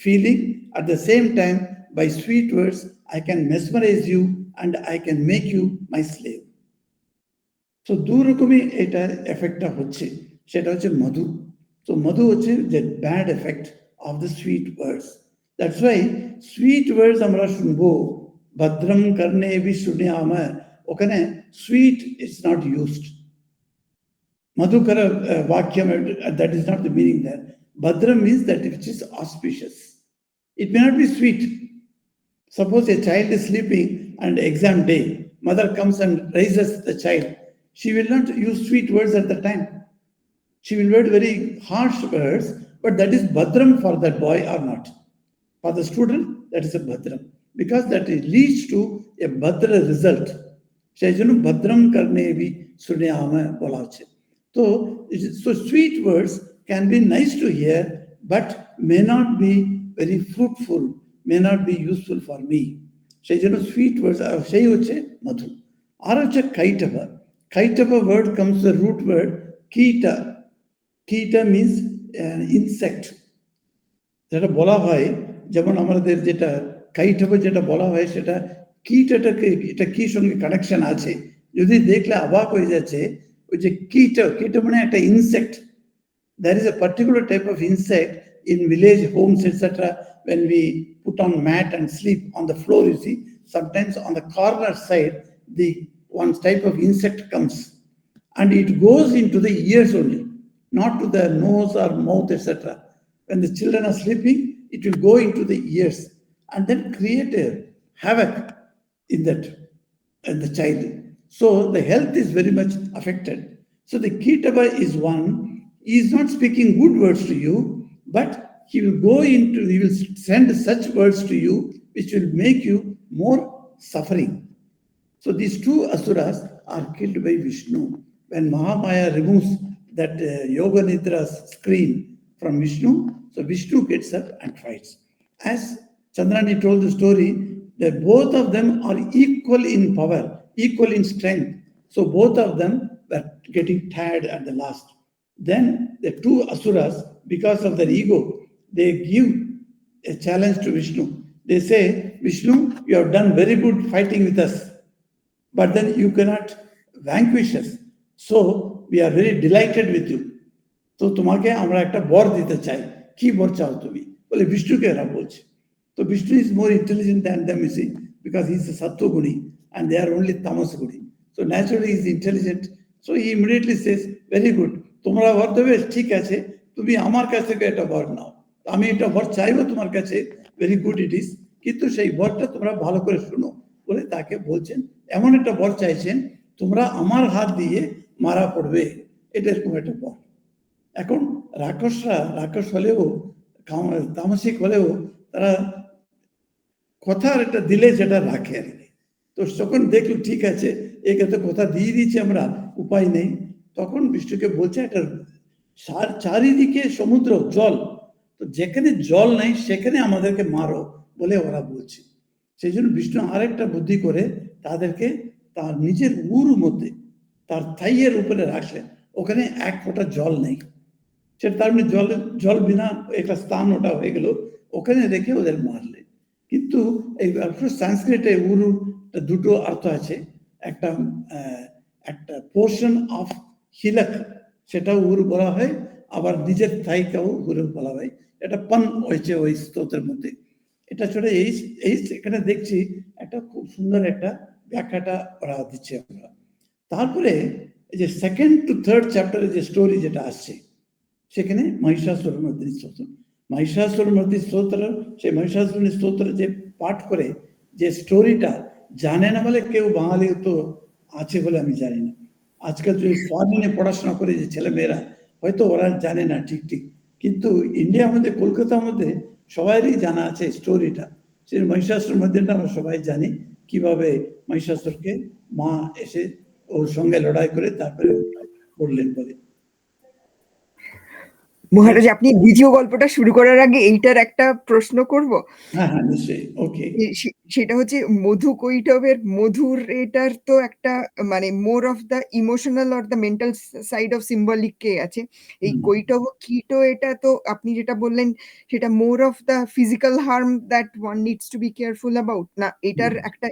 feeling. At the same time, by sweet words, I can mesmerize you and I can make you my slave. So দু রকমই এটা এফেক্টটা হচ্ছে, সেটা হচ্ছে মধু। তো মধু হচ্ছে যে bad effect of the sweet words. That's why sweet words আমরা শুনবো, ভদ্রম কর্ণে বিশুণ্যাম, ওখানে সুইট ইজ নট ইউজড। মধুকর vakyam, that is not the meaning there. Bhadram means that which is auspicious. It may not be sweet. Suppose a child is sleeping and exam day, mother comes and raises the child. She will not use sweet words at the time. She will use very harsh words, but that is Bhadram for that boy or not. For the student, that is a Bhadram, because that leads to a Bhadra result. সেই জন্য ভদ্রম কর্ণে বিশুণ্যাম বলা হচ্ছে। So sweet words can be nice to hear, but may not be very fruitful, may not be useful for me. সেই জন্য sweet words সেই হচ্ছে মধু। আর হচ্ছে kaitava. Kaitava word comes the root word kita. Kita means an insect. যেটা বলা হয়, যেমন আমাদের যেটা কাইটava যেটা বলা হয়, সেটা কীটাটাকে, এটা কি সঙ্গে কানেকশন আছে যদি দেখলে অবাক হয়ে যাচ্ছে। ওই যে কীটা মানে একটা insect. There is a particular type of insect in village homes, etc. When we put on mat and sleep on the floor, you see, sometimes on the corner side, the one type of insect comes, and it goes into the ears only, not to the nose or mouth, etc. When the children are sleeping, it will go into the ears and then create a havoc in the child. So the health is very much affected. So the Kitava is one. He is not speaking good words to you, but he will send such words to you which will make you more suffering. So these two asuras are killed by Vishnu. When Mahamaya removes that Yoga Nidra screen from Vishnu, so Vishnu gets up and fights. As Chandrani told the story, that both of them are equal in power, equal in strength. So both of them were getting tired at the last. Then the two asuras, because of their ego, they give a challenge to Vishnu. They say, Vishnu, you have done very good fighting with us, but then you cannot vanquish us. So we are very delighted with you. So তোমাকে আমরা একটা বর দিতে চাই। কি বর চাও তুমি? বলে বিষ্ণুকে এরা বলছে। So Vishnu is more intelligent than them, you see, because he is a Sattva Guni and they are only Tamas Guni. So naturally he is intelligent. So he immediately says, very good. তোমরা বর দেবে, ঠিক আছে, তুমি আমার কাছ থেকে একটা বর নাও। আমি একটা বর চাইবো তোমার কাছে, ভেরি গুড ইট ইজ, কিন্তু সেই বরটা তোমরা ভালো করে শুনো বলে তাকে বলছেন, এমন একটা বর চাইছেন, তোমরা আমার হাত দিয়ে মারা পড়বে, এটা এরকম একটা বর। এখন রাক্ষস হলেও, তামসিক হলেও, তারা কথার একটা দিলে যেটা রাখে আর কি। তো যখন দেখলো ঠিক আছে, একে তো কথা দিয়ে দিচ্ছি আমরা, উপায় নেই, তখন বিষ্ণুকে বলছে একটা চারিদিকে সমুদ্র জল, তো যেখানে জল নেই সেখানে আমাদেরকে মারো বলে ওরা বলছে। সেই জন্য বিষ্ণু আরেকটা বুদ্ধি করে তাদেরকে তার নিজের উর মধ্যে, তার থাইয়ের উপরে রাখলেন, ওখানে এক ফোঁটা জল নেই, সেটা তার মানে জল বিনা একটা স্থান ওটা হয়ে গেল, ওখানে রেখে ওদের মারলেন। কিন্তু এই সংস্কৃতে উরু দুটো অর্থ আছে, একটা পোর্শন অফ হিলক, সেটাও উরু বলা হয়, আবার নিজের থাইকেও উরু বলা হয়। এটা পান হয়েছে ওই স্তোত্রের মধ্যে। এটা ছোট এই এখানে দেখছি একটা খুব সুন্দর একটা ব্যাখ্যাটা ওরা দিচ্ছে আমরা। তারপরে এই যে সেকেন্ড টু থার্ড চ্যাপ্টারে যে স্টোরি যেটা আসছে, সেখানে মহিষাসুর মর্দিনী স্তোত্র, মহিষাসুর মর্দিনী স্তোত্র, সেই মহিষাসুর স্তোত্র যে পাঠ করে যে স্টোরিটা জানে না বলে কেউ, বাঙালি তো আছে বলে আমি জানি না, আজকাল যে ফরেনে পড়াশোনা করে যে ছেলেমেয়েরা হয়তো ওরা জানে না ঠিক ঠিক, কিন্তু ইন্ডিয়ার মধ্যে কলকাতার মধ্যে সবারই জানা আছে স্টোরিটা। সেই মহিষাসুর মধ্যেটা আমরা সবাই জানি কিভাবে মহিষাসুরকে মা এসে ওর সঙ্গে লড়াই করে তারপরে করলেন বলে। মহারাজ, আপনি দ্বিতীয় গল্পটা শুরু করার আগে এইটার একটা প্রশ্ন করব। হ্যাঁ হ্যাঁ নিশ্চয়ই, ওকে। সেটা হচ্ছে মধু কৈটবের মধুর এটার তো একটা মানে more of the emotional or the mental side of symbolic কে আছে। এই কৈটব কীটো এটা তো আপনি যেটা বললেন সেটা মোর of the physical harm that one needs to be careful about, না এটার একটা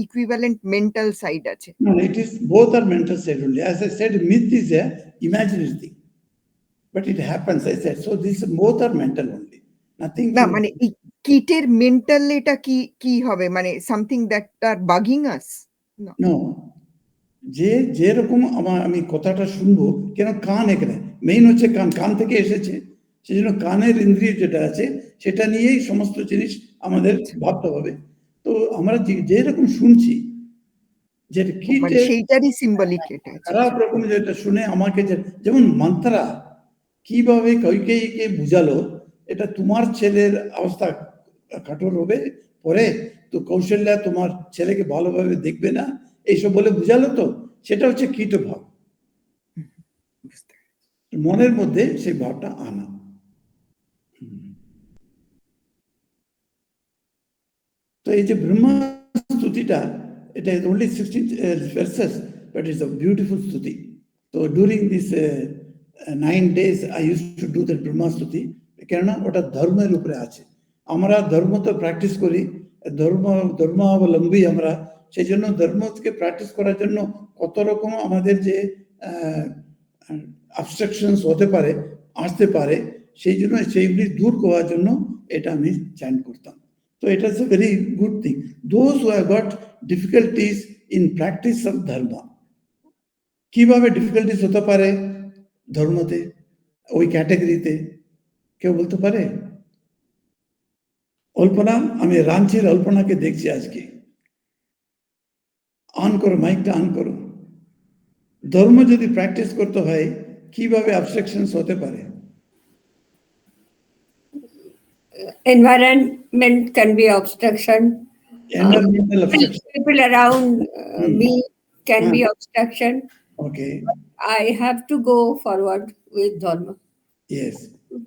ইকুইভ্যালেন্ট মেন্টাল সাইড আছে? No, it is both are mental side only. As I said, myth is a imaginary thing, but it happens. I said so. These both are mental only. Nothing. না মানে এই কীটের mental এটা কি কি হবে, মানে something that are bugging us? No, যে যেরকম আমি কথাটা শুনবো, কেন কান এখানে মেইন হচ্ছে কান, কান থেকে এসেছে, সেই জন্য কানের ইন্দ্রিয় যেটা আছে সেটা নিয়েই সমস্ত জিনিস আমাদের ভাবতে হবে। তো আমরা যেরকম শুনছি, যে কীটে সেইটারই সিম্বলিক এটা আছে। খারাপ রকম যেটা শুনে আমাকে, যেমন মন্ত্রা কিভাবে কৈকেয়ীকে বুঝালো এটা তোমার ছেলের অবস্থা কঠোর হবে পরে, তো কৌশল্যা তোমার ছেলেকে ভালোভাবে দেখবে না, এইসব বলে বুঝালো, তো সেটা হচ্ছে কীট ভাব, মনের মধ্যে সেই ভাবটা আনা। তো এই যে ব্রহ্মা স্তুতিটা, এটা is only 16 verses, but it's a beautiful stuti. So during this 9 days I used to do the Brahma Stuti, কেননা ওটা ধর্মের উপরে আছে। আমরা ধর্ম তো প্র্যাকটিস করি, ধর্মাবলম্বী আমরা, সেই জন্য ধর্মকে প্র্যাকটিস করার জন্য কত রকম আমাদের যে অবস্ট্রাকশনস হতে পারে, আসতে পারে, সেই জন্য সেইগুলি দূর করার জন্য এটা আমি চ্যান্ট করতাম। So it is a very good thing. Those who have got difficulties in practice of dharma, কিভাবে ডিফিকাল্টিস হতে পারে ধর্মতে, ওই ক্যাটাগরিতে কেউ বলতে পারে? অল্পনা, আমি রাঞ্চির অল্পনাকে দেখছি আজকে। অন করো, মাইকটা অন করো। ধর্ম যদি প্র্যাকটিস করতে হয় কিভাবে অবস্ট্রাকশনস হতে পারে? Environment can be obstruction. Environmental obstruction. People around me can be obstruction. Okay. I have to go forward with dharma. Yes.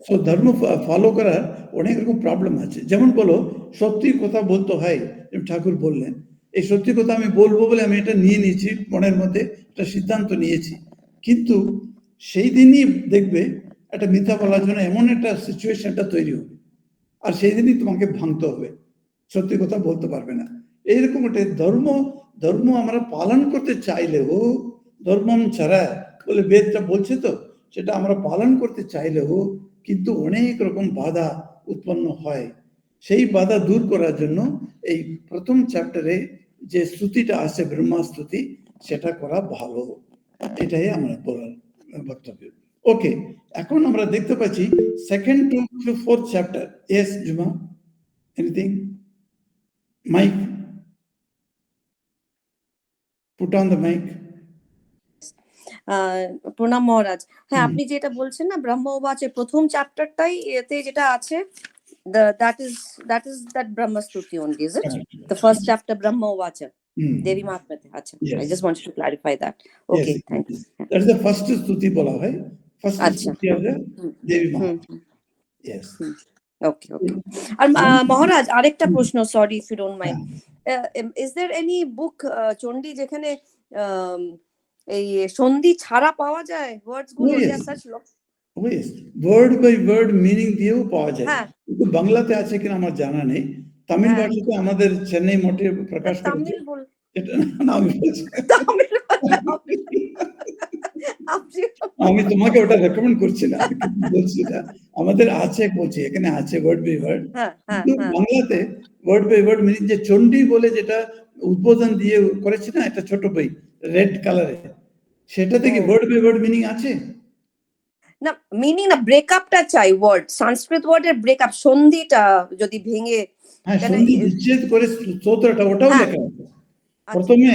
So ধর্ম ফলো করার অনেক রকম প্রবলেম আছে। যেমন বলো, সত্যি কথা বলতে হয়, ঠাকুর বললেন এই সত্যি কথা আমি বলবো বলে আমি এটা নিয়ে নিয়েছি, মনের মধ্যে একটা সিদ্ধান্ত নিয়েছি, কিন্তু সেই দিনই দেখবে একটা মিথ্যা বলার জন্য এমন একটা সিচুয়েশনটা তৈরি হবে, আর সেই দিনই তোমাকে ভাঙতে হবে, সত্যি কথা বলতে পারবে না। এইরকম একটা ধর্ম আমরা পালন করতে চাইলেও, ধর্মম ছাড়া বলে বেদটা বলছে, তো সেটা আমরা পালন করতে চাইলেও কিন্তু অনেক রকম বাধা উৎপন্ন হয়। সেই বাধা দূর করার জন্য এই প্রথম চ্যাপ্টারে যে স্তুতিটা আছে ব্রহ্মা স্তুতি, সেটা করা ভালো, এটাই আমরা বলার বক্তব্য। ওকে, এখন আমরা দেখতে পাচ্ছি 2nd to 4th chapter. Yes Juma, anything? Mike, put on the mike. প্রণাম মহারাজ। হ্যাঁ, আপনি যেটা বলছেন না ব্রহ্মবাচের প্রথম চ্যাপ্টারটাই, এতে যেটা আছে that is that Brahma Stuti only, is it? The first chapter Brahmavacha, Devi Mahatmyate. Acha, I just wanted to clarify that. Okay, yes, thanks. That is the first stuti bola hai, first stuti of the Devi Mahatmyate. Yes. Okay. আর মহারাজ আরেকটা প্রশ্ন, sorry if you don't mind. Is there any book Chandi যেখানে এই সন্ধি ছাড়া পাওয়া যায় ওয়ার্ডস গুলো? Yes, word by word meaning দিয়েও পাওয়া যায়, কিন্তু বাংলাতে আছে কিনা আমার জানা নেই। তামিল ভাষাতে আমাদের চেন্নাই মঠে প্রকাশ করেছে। আমি তোমাকে ওটা রেকমেন্ড করছি না, বলছি না আমাদের আছে, বলছি এখানে আছে ওয়ার্ড বাই ওয়ার্ড, কিন্তু বাংলাতে ওয়ার্ড বাই ওয়ার্ড মিনিং যে চণ্ডী বলে যেটা উদ্বোধন দিয়ে করেছে না, একটা ছোট বই রেড কালারে, সেটা থেকে ওয়ার্ড বাই ওয়ার্ড মিনিং আছে না। মিনিং না, ব্রেকআপটা চাই, ওয়ার্ড সংস্কৃত ওয়ার্ডের ব্রেকআপ, সন্ধিটা যদি ভেঙে, হ্যাঁ সন্ধি বিচ্ছেদ করে স্তোত্রটা ওটাও লেখা আছে। প্রথমে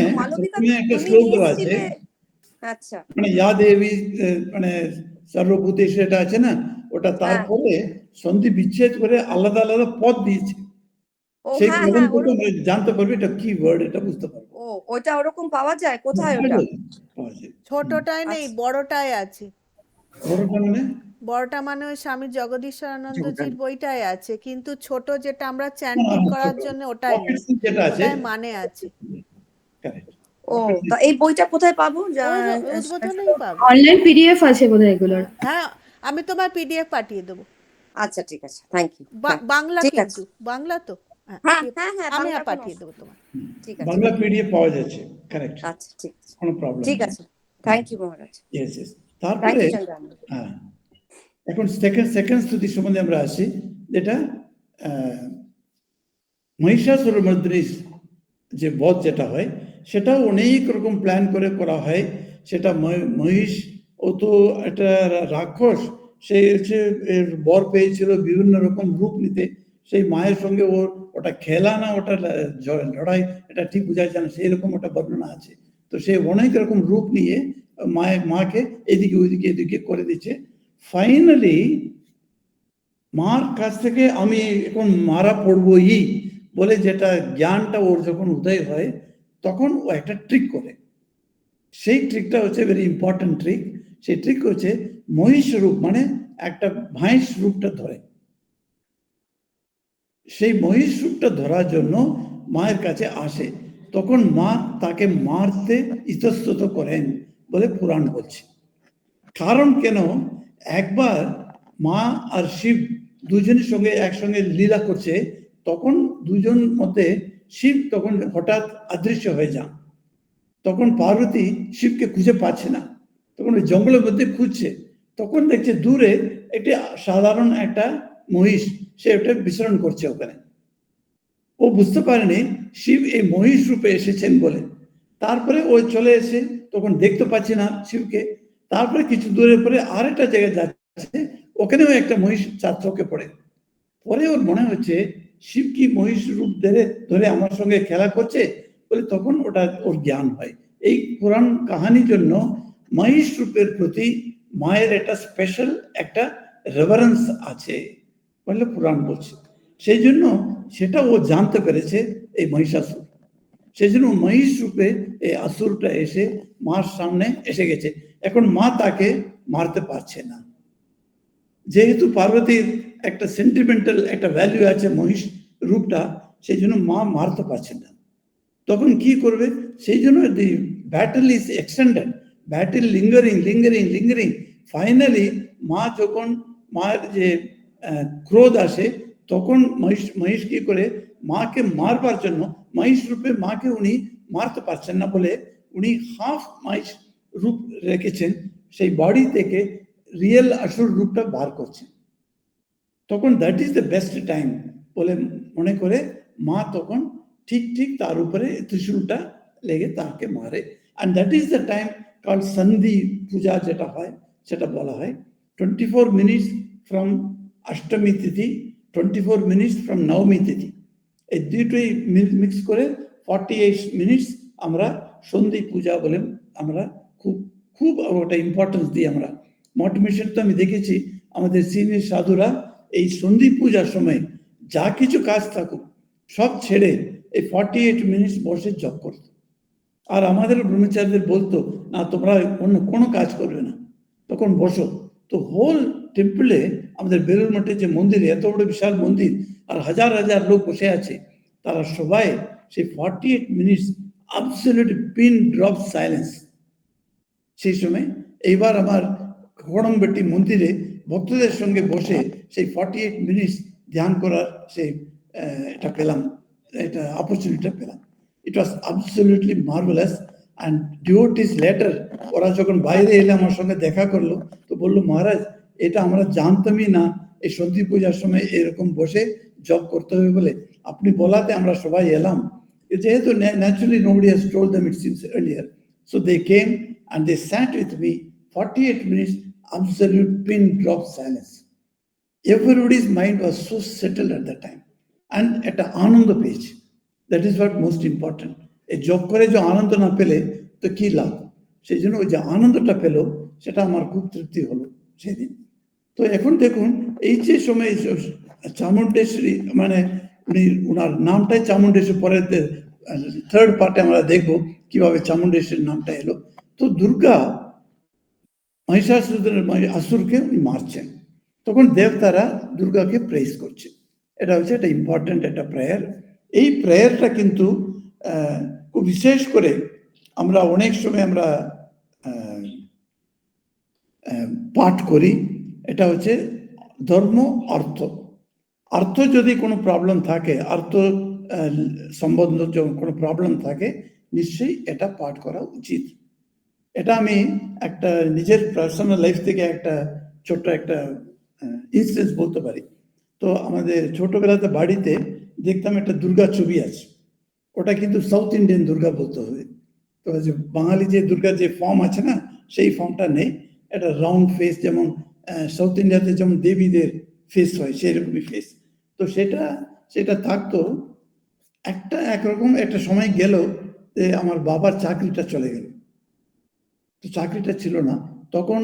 একটা শ্লোক দেওয়া আছে, আচ্ছা মানে ইয়া দেবী মানে সর্বভূতেষু এটা আছে না, ওটা তারপরে সন্ধি বিচ্ছেদ করে আলাদা আলাদা পদ দিয়েছে। ও সেই হ্যাঁ পদম হ্যাঁ থেকে ওরকম। জানতে পারবে এটা কি ওয়ার্ড, এটা বুঝতে পারবে। ও ওইটা ওরকম পাওয়া যায় কোথায় পাওয়া ওটা? যায়, পাওয়া যায়। ছোটটায় নেই, আচ্ছা। বড়টায় আছে। বড়টা মানে বড়টা মানে ওই স্বামী জগদীশ্বরানন্দজির বইটায় আছে, কিন্তু ছোট যেটা আমরা না, চ্যান্টিং করার ছোট জন্য ওটাই পকেট নেই, সিট যেটা আছে, ওটায় মানে আছে। correct। ও তা এই বইটা কোথায় পাবো? ওই উদ্বোধনেই পাবে। অনলাইন পিডিএফ আছে বোধহয় এগুলোর। হ্যাঁ, আমি তোমার পিডিএফ পাঠিয়ে দেবো। আচ্ছা ঠিক আছে, থ্যাংক ইউ। বাংলা ঠিক কিন্তু, আছে। বাংলা তো? হ্যাঁ হ্যাঁ, হ্যাঁ হ্যাঁ আমি বাংলা কোনো পাঠিয়ে দেবো তোমার। ঠিক আছে। বাংলা পিডিএফ পাওয়া যাচ্ছে, কারেক্ট, আচ্ছা ঠিক আছে, কোনো প্রবলেম ঠিক আছে। Thank you Maharaj. Yes yes. Thank তারপরে ইউ চন্দ্রান। হ্যাঁ, এখন সেকেন্ড স্তুতি সম্বন্ধে আমরা আসি, যেটা মহিষাসুর মর্দিনীর যে বধ যেটা হয়, সেটাও অনেক রকম প্ল্যান করে করা হয়। সেটা মহিষ, ও তো একটা রাক্ষস, সে হচ্ছে এর বর পেয়েছিল বিভিন্ন রকম রূপ নিতে। সেই মায়ের সঙ্গে ওটা খেলা না ওটা লড়াই, এটা ঠিক বোঝা যায় না, সেই রকম ওটা বর্ণনা আছে। তো সে অনেক রকম রূপ নিয়ে মাকে এদিকে ওইদিকে এদিকে করে দিচ্ছে। ফাইনালি মার কাছ থেকে আমি এখন মারা পড়বই বলে যেটা জ্ঞানটা ওর যখন উদয় হয়, তখন ও একটা ট্রিক করে। সেই ট্রিকটা হচ্ছে ভেরি ইম্পর্টেন্ট ট্রিক। সেই ট্রিক হচ্ছে মহিষ রূপ, মানে একটা ভাইস রূপটা ধরে। সেই মহিষ রূপটা ধরার জন্য মায়ের কাছে আসে, তখন মা তাকে মারতে ইতস্তত করেন বলে পুরাণ বলছে। কারণ কেন, একবার মা আর শিব দুজনের সঙ্গে একসঙ্গে লীলা করছে, তখন দুজন মধ্যে শিব তখন হঠাৎ অদৃশ্য হয়ে যান। তখন পার্বতী শিবকে খুঁজে পাচ্ছে না, তখন ওই জঙ্গলের মধ্যে খুঁজছে, তখন দেখছে দূরে একটি সাধারণ একটা মহিষ, সে ওটা বিচরণ করছে ওখানে। ও বুঝতে পারেনি শিব এই মহিষ রূপে এসেছেন বলে। তারপরে ও চলে এসে তখন দেখতে পাচ্ছে না শিবকে। তারপরে কিছু দূরের পরে আরেকটা জায়গায় যাচ্ছে, ওখানেও একটা মহিষ চার চোখে পড়ে। পরে ওর মনে হচ্ছে শিব কি মহিষ রূপ ধরে আমার সঙ্গে খেলা করছে বলে, তখন ওটা ওর জ্ঞান হয়। এই পুরাণ কাহানির জন্য মহিষ রূপের প্রতি মায়ের একটা স্পেশাল একটা রেভারেন্স আছে বলে পুরাণ বলছে। সেই জন্য সেটা ও জানতে পেরেছে এই মহিষাসুর। সেই জন্য মহিষ রূপে এই আসুরটা এসে মার সামনে এসে গেছে। এখন মা তাকে মারতে পারছে না, যেহেতু পার্বতীর একটা সেন্টিমেন্টাল একটা ভ্যালু আছে মহিষ রূপটা, সেই জন্য মা মারতে পারছে না। তখন কি করবে, সেই জন্য the battle is extended, battle lingering lingering lingering. Finally মা যখন মায়ের যে ক্রোধ আসে, তখন মহিষ কি করে মাকে মারবার জন্য মহিষ রূপে মাকে উনি মারতে পারছেন না বলে উনি হাফ মহিষ রূপ রেখেছেন, সেই বডি থেকে রিয়েল আসল রূপটা বার করছেন। তখন that is the best time বলে মনে করে মা তখন ঠিক তার উপরে ত্রিশূলটা লেগে তাকে মারে। And that is the time call সন্ধি পূজা যেটা হয়, সেটা বলা হয় 24 minutes from Ashtami Tithi, 24 minutes from নবমী তিথি, এই দুটোই মিক্স করে 48 মিনিটস আমরা সন্ধি পূজা বলে আমরা খুব ওটা ইম্পর্টেন্স দিই আমরা। মঠ মিশন তো আমি দেখেছি আমাদের সিনিয়র সাধুরা এই সন্ধি পূজার সময় যা কিছু কাজ থাকুক সব ছেড়ে এই 48 মিনিটস বসে জপ করত। আর আমাদের ব্রহ্মচারীদের বলতো না, তোমরা অন্য কোনো কাজ করবে না, তখন বসো। তো হোল টেম্পলে, আমাদের বেলুর মঠে যে মন্দির, এত বড় বিশাল মন্দির, আর হাজার হাজার লোক বসে আছে, তারা সবাই সেই 48 minutes absolute pin drop silence. সেই সময় এইবার আমার খড়মবেটি মন্দিরে ভক্তদের সঙ্গে বসে সেই 48 মিনিটস ধ্যান করার সেই এটা পেলাম, এটা অপরচুনিটিটা পেলাম। It was absolutely marvellous. And devotees later, ওরা যখন বাইরে এলে আমার সঙ্গে দেখা করলো, তো বললো মহারাজ এটা আমরা জানতামই না এই সন্ধি পূজার সময় এরকম বসে জপ করতে হবে বলে, আপনি বলাতে আমরা সবাই এলাম। যেহেতু naturally nobody has told them it seems earlier, so they came and they sat with me 48 minutes, absolute pin drop silence. Everybody's mind was so settled at that time, and at the ananda page, that is what most important. A job করে যে আনন্দ না পেলে তো কি লাভ। সেই জন্য ওই যে আনন্দটা পেল সেটা আমার খুব তৃপ্তি হলো সেদিন। তো এখন দেখুন এই যে সময় চামুণ্ডেশ্বরী মানে উনি ওনার নামটাই চামুণ্ডেশ্বরী, পরে থার্ড পার্টে আমরা দেখব কিভাবে চামুণ্ডেশ্বরীর নামটা এলো। তো দুর্গা মহিষাসুরের আসুরকে উনি মারছেন, তখন দেবতারা দুর্গাকে প্রেস করছে। এটা হচ্ছে একটা ইম্পর্টেন্ট একটা প্রেয়ার। এই প্রেয়ারটা কিন্তু খুব বিশেষ করে আমরা অনেক সময় আমরা পাঠ করি। এটা হচ্ছে ধর্ম অর্থ। অর্থ যদি কোনো প্রবলেম থাকে, অর্থ সম্বন্ধ যদি কোনো প্রবলেম থাকে, নিশ্চয়ই এটা পাঠ করা উচিত। এটা আমি একটা নিজের পার্সোনাল লাইফ থেকে একটা ছোট্ট একটা ইনসিডেন্স বলতে পারি। তো আমাদের ছোটবেলাতে বাড়িতে দেখতাম একটা দুর্গা ছবি আছে, ওটা কিন্তু সাউথ ইন্ডিয়ান দুর্গা বলতে হবে। তো যে বাঙালি যে দুর্গার যে ফর্ম আছে না, সেই ফর্মটা নেই, এটা রাউন্ড ফেস, যেমন সাউথ ইন্ডিয়াতে যেমন দেবীদের ফেস হয় সেরকমই ফেস। তো সেটা থাকতো। একরকম একটা সময় গেল যে আমার বাবার চাকরিটা চলে গেল, তো চাকরিটা ছিল না, তখন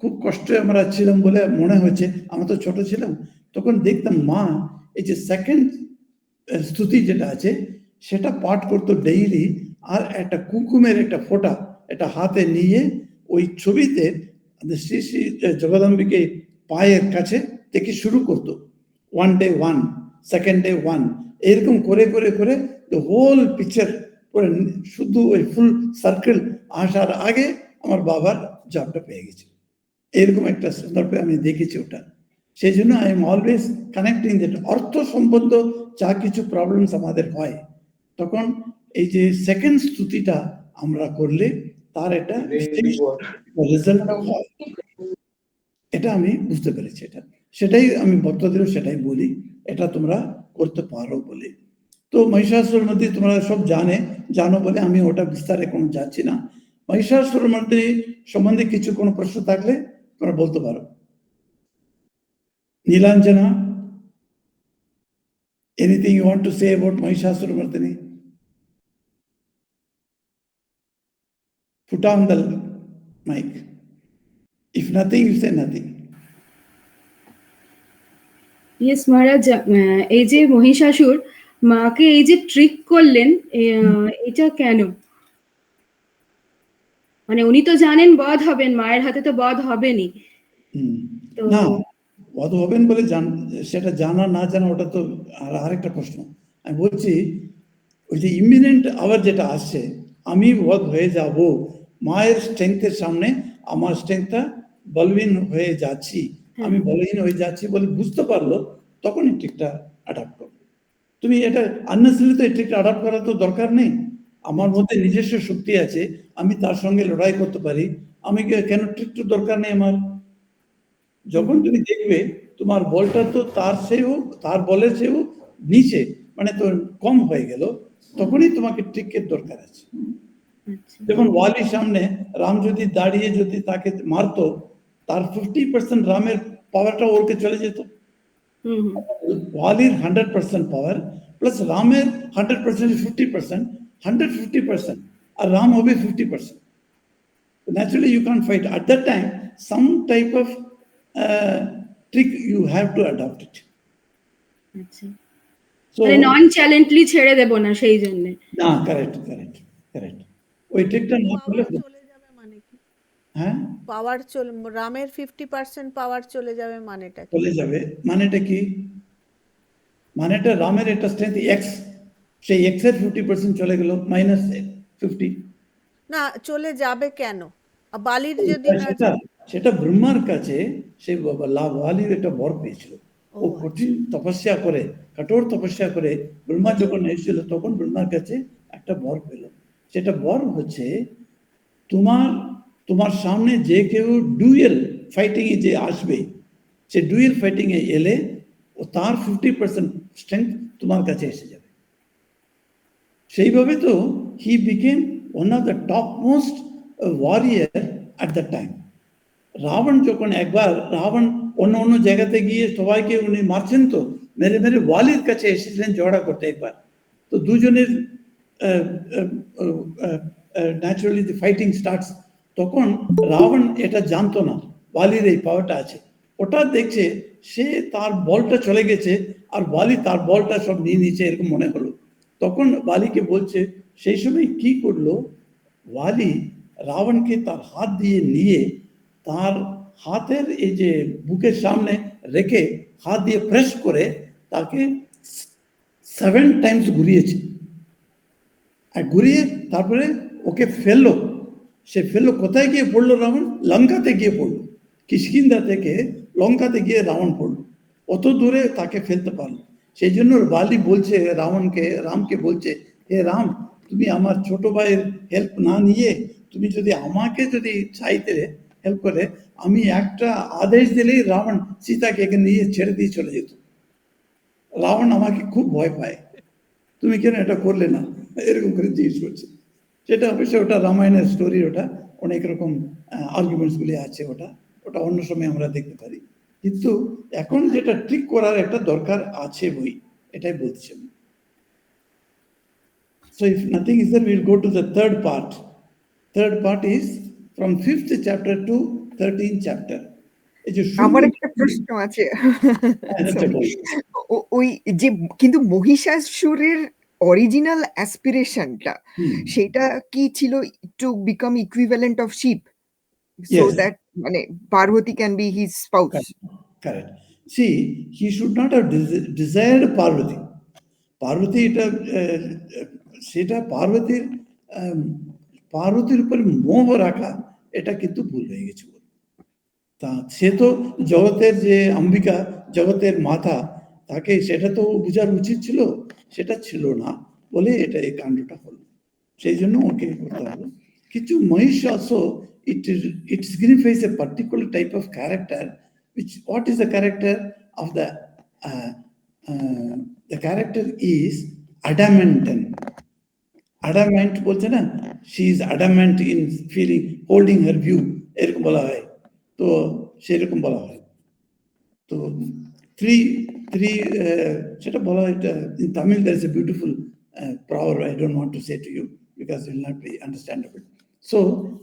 খুব কষ্টে আমরা ছিলাম বলে মনে হয়েছে, আমরা তো ছোট ছিলাম। তখন দেখতাম মা এই যে সেকেন্ড স্তুতি যেটা আছে সেটা পাঠ করতো ডেইলি, আর একটা কুকুমের একটা ফোঁটা এটা হাতে নিয়ে ওই ছবিতে শ্রী শ্রী জগদম্বিকে পায়ের কাছে থেকে শুরু করতো। 1 day 1, সেকেন্ড ডে 1, এরকম করে করে করে হোল পিকচার করে শুধু ওই ফুল সার্কেল আসার আগে আমার বাবার জবটা পেয়ে গেছে। এরকম একটা সন্দর্ভে আমি দেখেছি ওটা। সেই জন্য I am always connecting that অর্থ সম্বন্ধ যা কিছু প্রবলেমস আমাদের হয়, তখন এই যে সেকেন্ড স্তুতিটা আমরা করলে তার একটা রেজাল্ট হয়, এটা আমি বুঝতে পেরেছি। সেটাই আমি ভক্তদেরও সেটাই বলি, এটা তোমরা করতে পারো বলে। তো মহিষাসুরের মধ্যে তোমরা সব জানো বলে আমি ওটা বিস্তারে কোনো যাচ্ছি না। মহিষাসুরের মধ্যে সম্বন্ধে কিছু কোনো প্রশ্ন থাকলে তোমরা বলতে পারো। Nilanjana, anything you want to say about Mahishasura Mardini? Put on the mic. If nothing, you say nothing. Yes Maharaj, এই যে মহিষাসুর মাকে এই যে ট্রিক করলেন, এটা কেন? মানে উনি তো জানেন বধ হবেন, মায়ের হাতে তো বধ হবেনই। না, বধ হবেন বলে সেটা জানা না জানা ওটা তো আরেকটা প্রশ্ন। আমি বলছি ওই যে ইমিনেন্ট আওয়ার যেটা আসছে, আমি বধ হয়ে যাব, মায়ের স্ট্রেংথের সামনে আমার স্ট্রেংথটা বলহীন হয়ে যাচ্ছি, আমি বলহীন হয়ে যাচ্ছি বলে বুঝতে পারলো, তখন এই ট্রিকটা অ্যাডাপ্ট করো। তুমি এটা আননেসেসারি তো এই ট্রিকটা অ্যাডাপ্ট করার তো দরকার নেই। আমার মধ্যে নিজস্ব শক্তি আছে, আমি তার সঙ্গে লড়াই করতে পারি, আমি কেন ট্রিকটার দরকার নেই আমার। যখন তুমি দেখবে তোমার বলটা তো তার বলের চেয়েও নিচে, মানে তো কম হয়ে গেল, তখনই তোমাকে ট্রিকের দরকার আছে। যেমন ওয়ালির সামনে রাম যদি দাঁড়িয়ে যদি তাকে মারতো, তার 50% রামের পাওয়ারটা ওরকে চলে যেত। ওয়ালির 100% পাওয়ার প্লাস রামের 100% 50%, 150%, আর রাম হবে 50%. Naturally you can't fight. At that time some type of trick you have to adopt it. আচ্ছা, মানে নন চ্যালেঞ্জলি ছেড়ে দেব না সেই জন্য। না, কারেক্ট। ওই ট্রিকটা না করলে চলে যাবে মানে কি? হ্যাঁ, পাওয়ার রামের 50% পাওয়ার চলে যাবে মানেটা কি? চলে যাবে মানেটা কি? মানেটা রামের একটা স্ট্রেংথ এক্স, সেই এক্স এর 50% চলে গেল, মাইনাস 50। না, চলে যাবে কেন? বালির যদি না, সেটা ব্রহ্মার কাছে সেই ওয়ালির একটা বর পেয়েছিল। ও কঠিন তপস্যা করে, কঠোর তপস্যা করে ব্রহ্মা যখন এসেছিল, তখন ব্রহ্মার কাছে একটা বর পেল। সেটা বর হচ্ছে তোমার সামনে যে কেউ ডুয়েল ফাইটিং এ যে আসবে, সে ডুয়েল ফাইটিং এ এলে ও তার 50% স্ট্রেংথ তোমার কাছে এসে যাবে। সেইভাবে তো he became one of the top most warrior at the time. Ravana যখন একবার অন্য জায়গাতে গিয়ে সবাইকে উনি মারছেন, তো মেরে ওয়ালির কাছে এসেছিলেন ঝগড়া করতে একবার। তো দুজনের ন্যাচারালি দি ফাইটিং স্টার্টস, তখন রাবণ এটা জানতো না বালির এই পাওয়ারটা আছে। ওটা দেখছে, সে তার বলটা চলে গেছে আর বালি তার বলটা সব নিয়ে নিয়েছে এরকম মনে হলো। তখন বালিকে বলছে, সেই সময় কি করলো, বালি রাবণকে তার হাত দিয়ে নিয়ে তার হাতের এই যে বুকের সামনে রেখে হাত দিয়ে প্রেস করে তাকে 7 টাইমস ঘুরিয়েছে। আর ঘুরিয়ে তারপরে ওকে ফেললো। সে ফেললো, কোথায় গিয়ে পড়লো রাবণ? লঙ্কাতে গিয়ে পড়লো। কিষ্কিন্ধা থেকে লঙ্কাতে গিয়ে রাবণ পড়লো, অত দূরে তাকে ফেলতে পারলো। সেই জন্য বালি বলছে রামকে বলছে, হে রাম, তুমি আমার ছোট ভাইয়ের হেল্প না নিয়ে তুমি যদি আমাকে যদি চাইতে হেল্প করে, আমি একটা আদেশ দিলেই রাবণ সীতাকে এখানে নিয়ে ছেড়ে দিয়ে চলে যেত। রাবণ আমাকে খুব ভয় পায়, তুমি কেন এটা করলে না, এরকম করে জিজ্ঞেস করছে। সেটা অবশ্যই ওটা রামায়ণের স্টোরি, ওটা অনেক রকম আর্গুমেন্টসগুলি আছে, ওটা অন্য সময় আমরা দেখতে পারি। কিন্তু এখন যেটা ট্রিক করার একটা দরকার আছে বই, এটাই বলছি আমি। So if nothing is there, we'll go to the third part. Third part is from 5th chapter to 13th chapter. এই যে আমার একটা প্রশ্ন আছে। ওই যে কিন্তু মহিষাসুরের অরিজিনাল অ্যাসপিরেশনটা সেটা কি ছিল? To become equivalent of Shiva, so that মানে Parvati can be his spouse. Correct. See, he should not have desired Parvati. Parvati এটা সেটা পার্বতীর উপর মোহ রাখা, এটা কিন্তু ভুল হয়ে গেছে। তা সে তো জগতের যে অম্বিকা, জগতের মাতা, তাকে সেটা তো বোঝার উচিত ছিল, সেটা ছিল না বলে এটা এই কাণ্ডটা হলো। সেই জন্য ওকে করতে হলো। কিছু মহিষ also it signifies a particular type of character, which what is the character of the character is adamant. Adamant বলছে না, she is adamant in feeling, holding her view, এরকম বলা হয়। তো সেরকম বলা হয়। তো সেটা বলা হয়, in Tamil there is a beautiful proverb, I don't want to say to you because it will not be understandable. So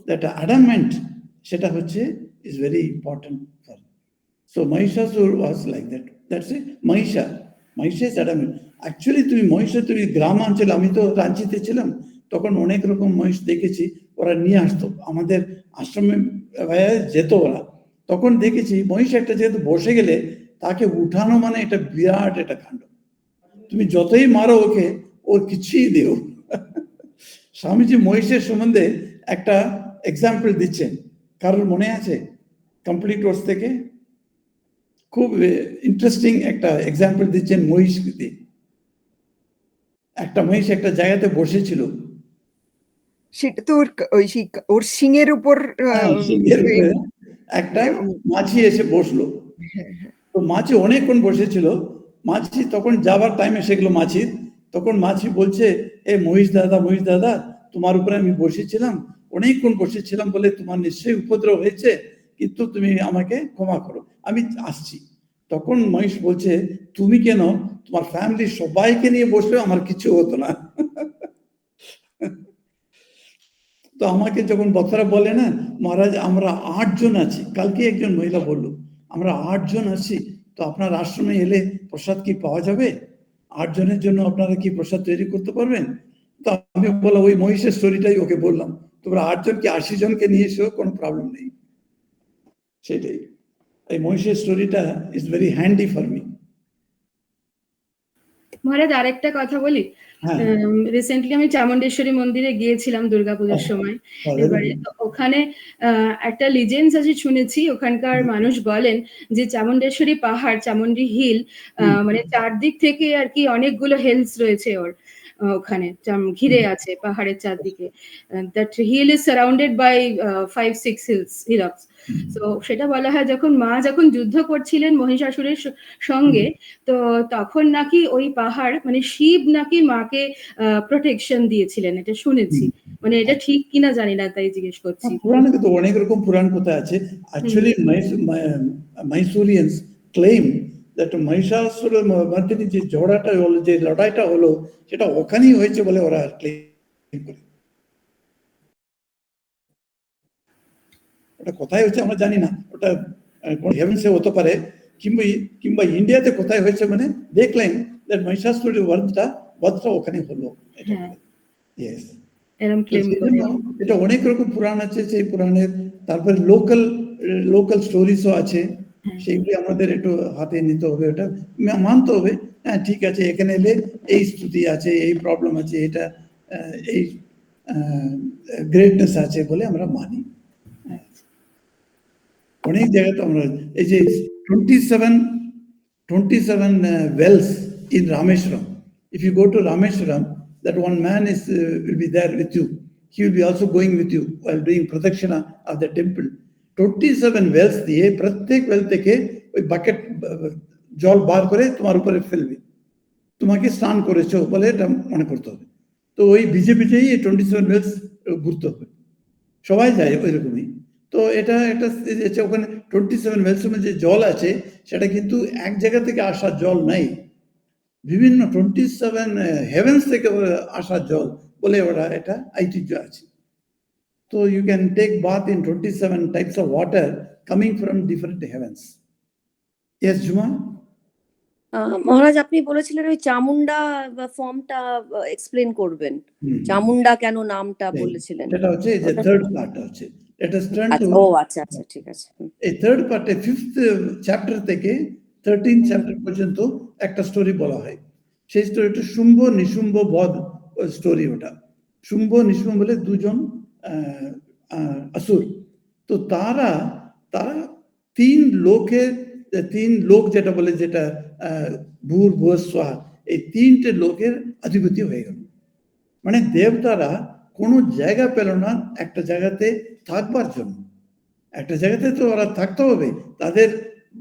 that adamant, সেটা হচ্ছে is very important for. So Mahishasur was like that. That's it. Mahisha is adamant. Actually তুমি গ্রামাঞ্চলে, আমি তো রাঞ্চিতে ছিলাম, তখন অনেক রকম মহিষ দেখেছি। ওরা নিয়ে আসতো আমাদের আশ্রমে, যেত ওরা। তখন দেখেছি মহিষ একটা যেহেতু বসে গেলে তাকে উঠানো মানে এটা বিরাট একটা কাণ্ড। তুমি যতই মারো ওকে, ওর কিছুই দিও। স্বামীজি মহিষের সম্বন্ধে একটা এক্সাম্পল দিচ্ছেন, কারোর মনে আছে? কমপ্লিট কোর্স থেকে খুব ইন্টারেস্টিং একটা এক্সাম্পল দিচ্ছেন মহিষ দিয়ে। একটা মহিষ একটা জায়গাতে বসেছিল, সেটা তো ওর শিঙের উপর একটা মাছি এসে বসলো। তো মাছি অনেকক্ষণ বসেছিল। মাছি তখন যাবার টাইম এসে গেল মাছির। তখন মাছি বলছে, এ মহিষ দাদা, তোমার উপরে আমি বসেছিলাম, অনেকক্ষণ বসেছিলাম বলে তোমার নিশ্চয়ই উপদ্রব হয়েছে, কিন্তু তুমি আমাকে ক্ষমা করো, আমি আসছি। তখন মহিষ বলছে, তুমি কেন, তোমার ফ্যামিলির সবাইকে নিয়ে বসলেও আমার কিছু হতো না। তো আমাকে যখন বক্তারা বলে না, মহারাজ আমরা 8 জন আছি, কালকে একজন মহিলা বললো আমরা 8 জন আছি, তো আপনার আশ্রমে এলে প্রসাদ কি পাওয়া যাবে? 8 জনের জন্য আপনারা কি প্রসাদ তৈরি করতে পারবেন? তো আমি বললাম, ওই মহিষের স্টোরিটাই ওকে বললাম, তোমরা 8 জন কি 80 জনকে নিয়ে এসো, কোনো প্রবলেম নেই। সেটাই এই মহিষের স্টোরিটা is very handy for me. Maharaj আরেকটা কথা বলি, রিসেন্টলি আমি চামুণ্ডেশ্বরী মন্দিরে গিয়েছিলাম দুর্গাপূজার সময়। এবারে ওখানে একটা লিজেন্ডস আছে শুনেছি, ওখানকার মানুষ বলেন যে চামুণ্ডেশ্বরী পাহাড়, চামুণ্ডী হিল, মানে চারদিক থেকে আর কি অনেকগুলো হিলস রয়েছে ওর ওখানে ঘিরে আছে পাহাড়ের চারদিকে। That hill is surrounded by 5-6 hills. তো সেটা বলা হয় যখন যুদ্ধ করছিলেন মহিষাসুরের সঙ্গে, তো তখন নাকি ওই পাহাড় মানে শিব নাকি মাকে প্রোটেকশন দিয়েছিলেন, এটা শুনেছি। মানে এটা ঠিক কিনা জানি না, তাই জিজ্ঞেস করছি। পুরাণে তো অনেক রকম পুরাণ কথা আছে। অ্যাকচুয়ালি মাইসোরিয়ানস ক্লেম দ্যাট মহিষাসুরের মধ্যে যে ঝড়াটা হলো, যে লড়াইটা হলো, সেটা ওখানেই হয়েছে বলে ওরা ক্লেম করে। ওটা কোথায় হয়েছে আমরা জানি না, ওটা হেভেন্সে হতে পারে, কিংবা ইন্ডিয়াতে কোথায় হয়েছে, মানে দেখলেন মহিষাসুরের বধটা ওখানে হলো, এটা ইয়েস। এরকম ক্লেম করে। এটা অনেক রকম পুরাণ আছে, সেই পুরাণের তারপরে লোকাল স্টোরিজও আছে, সেইগুলি আমাদের একটু হাতে নিতে হবে, ওটা মানতে হবে। হ্যাঁ ঠিক আছে, এখানে এলে এই স্তুতি আছে, এই প্রবলেম আছে, এটা এই গ্রেটনেস আছে বলে আমরা মানি। অনেক জায়গায় তো আমরা এই যে 27 wells in Rameshwaram. If you go to Rameshwaram, that one man will be there with you. He will be also going with you while doing protection of the temple. 27 wells দিয়ে প্রত্যেক ওয়েল থেকে ওই bucket জল বার করে তোমার উপরে ফেলবে, তোমাকে স্নান করেছো বলে এটা মনে করতে হবে। তো ওই ভিজে ভিজেই 27 wells ঘুরতে হবে, সবাই যায় ওই রকমই। তো এটা একটা ওখানে 27 wells যে জল আছে সেটা কিন্তু এক জায়গা থেকে আসা জল নাই, বিভিন্ন 27 হেভেন্স থেকে আসা জল বলে ওরা এটা ঐতিহ্য আছে। তো you can take bath in 27 types of water coming from different heavens. Yes জুমা। মহারাজ আপনি বলেছিলেন ওই চামুন্ডা ফর্মটা এক্সপ্লেন করবেন, চামুন্ডা কেন নামটা বলেছিলেন? এটা হচ্ছে যে থার্ড পার্ট আছে, এটা ও আচ্ছা আচ্ছা ঠিক আছে। এই থার্ড পার্টে 5th চ্যাপ্টার থেকে 13th চ্যাপ্টার পর্যন্ত একটা স্টোরি বলা হয়। সেই স্টোরিটা শুম্ভ নিশুম্ভ বধ স্টোরি। ওটা শুম্ভ নিশুম্ভ বলে দুজন আসুর। তো তারা তিন লোক যেটা বলে, যেটা ভূর ভুব স্বাহা, এই তিনটে লোকের অধিপতি হয়ে গেল। মানে দেবতারা কোনো জায়গা পেল না একটা জায়গাতে থাকবার জন্য। একটা জায়গাতে তো ওরা থাকতে হবে, তাদের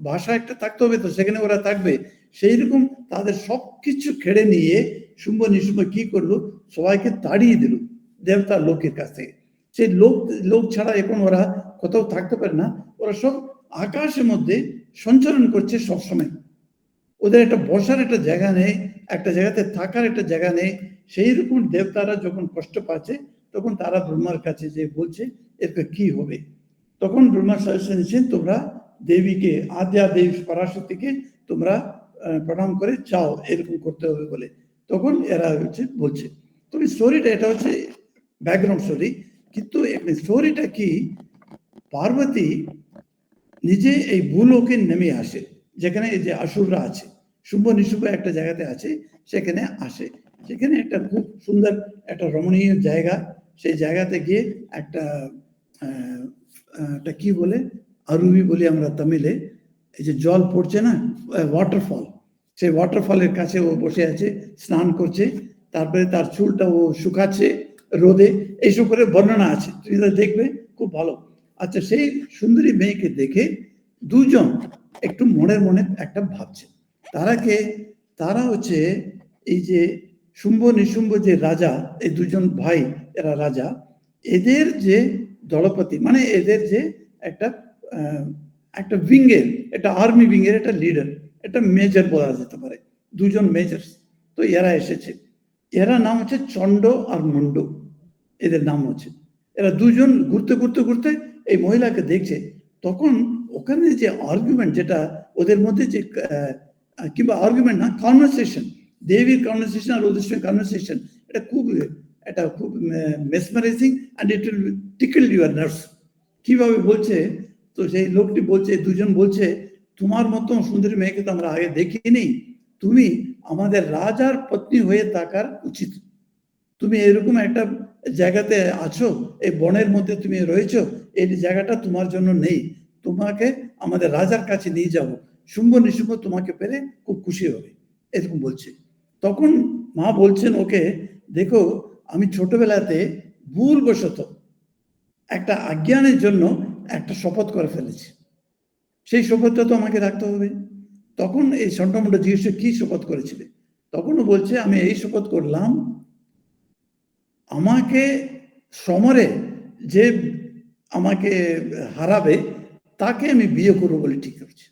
ভাষা একটা থাকতে হবে, তো সেখানে ওরা থাকবে। সেই রকম তাদের সবকিছু কেড়ে নিয়ে শুম্ভ নিশুম্ভ কি করলো, সবাইকে তাড়িয়ে দিল দেবতার লোকের কাছ থেকে। সেই লোক ছাড়া এখন ওরা কোথাও থাকতে পারে না, ওরা সব আকাশের মধ্যে সঞ্চালন করছে সবসময়। ওদের একটা বসার একটা জায়গা নেই, একটা জায়গাতে থাকার একটা জায়গা নেই। সেই রকম দেবতারা যখন কষ্ট পাচ্ছে তখন তারা ব্রহ্মার কাছে যে বলছে এরপর কি হবে। তখন ব্রহ্মা সাজেশন দিচ্ছেন, তোমরা দেবীকে, আদ্যা দেবী পরাশক্তিকে তোমরা প্রণাম করে চাও, এরকম করতে হবে বলে। তখন এরা বলছে। তবে স্টোরিটা এটা হচ্ছে ব্যাকগ্রাউন্ড স্টোরি, কিন্তু স্টোরিটা কি, পার্বতী নিজে এই ভূলোকে নেমে আসে, যেখানে এই যে আসুররা আছে, শুম্ভ নিশুম্ভ একটা জায়গাতে আছে, সেখানে আসে। সেখানে একটা খুব সুন্দর একটা রমণীয় জায়গা, সেই জায়গাতে গিয়ে একটা কি বলে, আরুবি বলি আমরা তামিলে, এই যে জল পড়ছে না, ওয়াটারফল, সেই ওয়াটারফলের কাছে ও বসে আছে, স্নান করছে, তারপরে তার চুলটা ও শুকাচ্ছে রোদে, এইসব করে বর্ণনা আছে, তুমি দেখবে খুব ভালো। আচ্ছা, সেই সুন্দরী মেয়েকে দেখে দুজন একটু মনে একটা ভাবছে। তারা হচ্ছে এই যে শুম্ভ নিশুম্ভ যে রাজা, এই দুজন ভাই, এরা রাজা, এদের যে দলপতি, মানে এদের যে একটা উইংয়ের, একটা আর্মি উইংয়ের একটা লিডার, একটা মেজর বলা যেতে পারে, দুজন মেজর। তো এরা এসেছে, এরা নাম হচ্ছে চণ্ড আর মুন্ড, এদের নাম হচ্ছে। এরা দুজন ঘুরতে এই মহিলাকে দেখছে। তখন ওখানে যে আর্গুমেন্ট, যেটা ওদের মধ্যে যে কিংবা আর্গুমেন্ট না, কনভারসেশন, দেবীর কনভারসেশন আর ওদের সঙ্গে কনভারসেশন, এটা খুব mesmerising and it will tickle your nerves. কিভাবে বলছে, তো সেই লোকটি বলছে, দুজন বলছে, তোমার মতো সুন্দরী মেয়েকে তো আমরা আগে দেখিনি, তুমি আমাদের রাজার পত্নী হয়ে থাকার উচিত। তুমি এরকম একটা জায়গাতে আছো, এই বনের মধ্যে তুমি রয়েছো, এই জায়গাটা তোমার জন্য নেই, তোমাকে আমাদের রাজার কাছে নিয়ে যাব, শুম্ভ নিশুম্ভ তোমাকে পেলে খুব খুশি হবে, এরকম বলছে। তখন মা বলছেন ওকে, দেখো আমি ছোটবেলাতে ভুলবশত একটা অজ্ঞানের জন্য একটা শপথ করে ফেলেছি, সেই শপথটা তো আমাকে রাখতে হবে। তখন এই সন্টমন্ড জিজ্ঞেস কি শপথ করেছিলে? তখনও বলছে, আমি এই শপথ করলাম, আমাকে সমরে যে আমাকে হারাবে তাকে আমি বিয়ে করবো বলে ঠিক করেছি।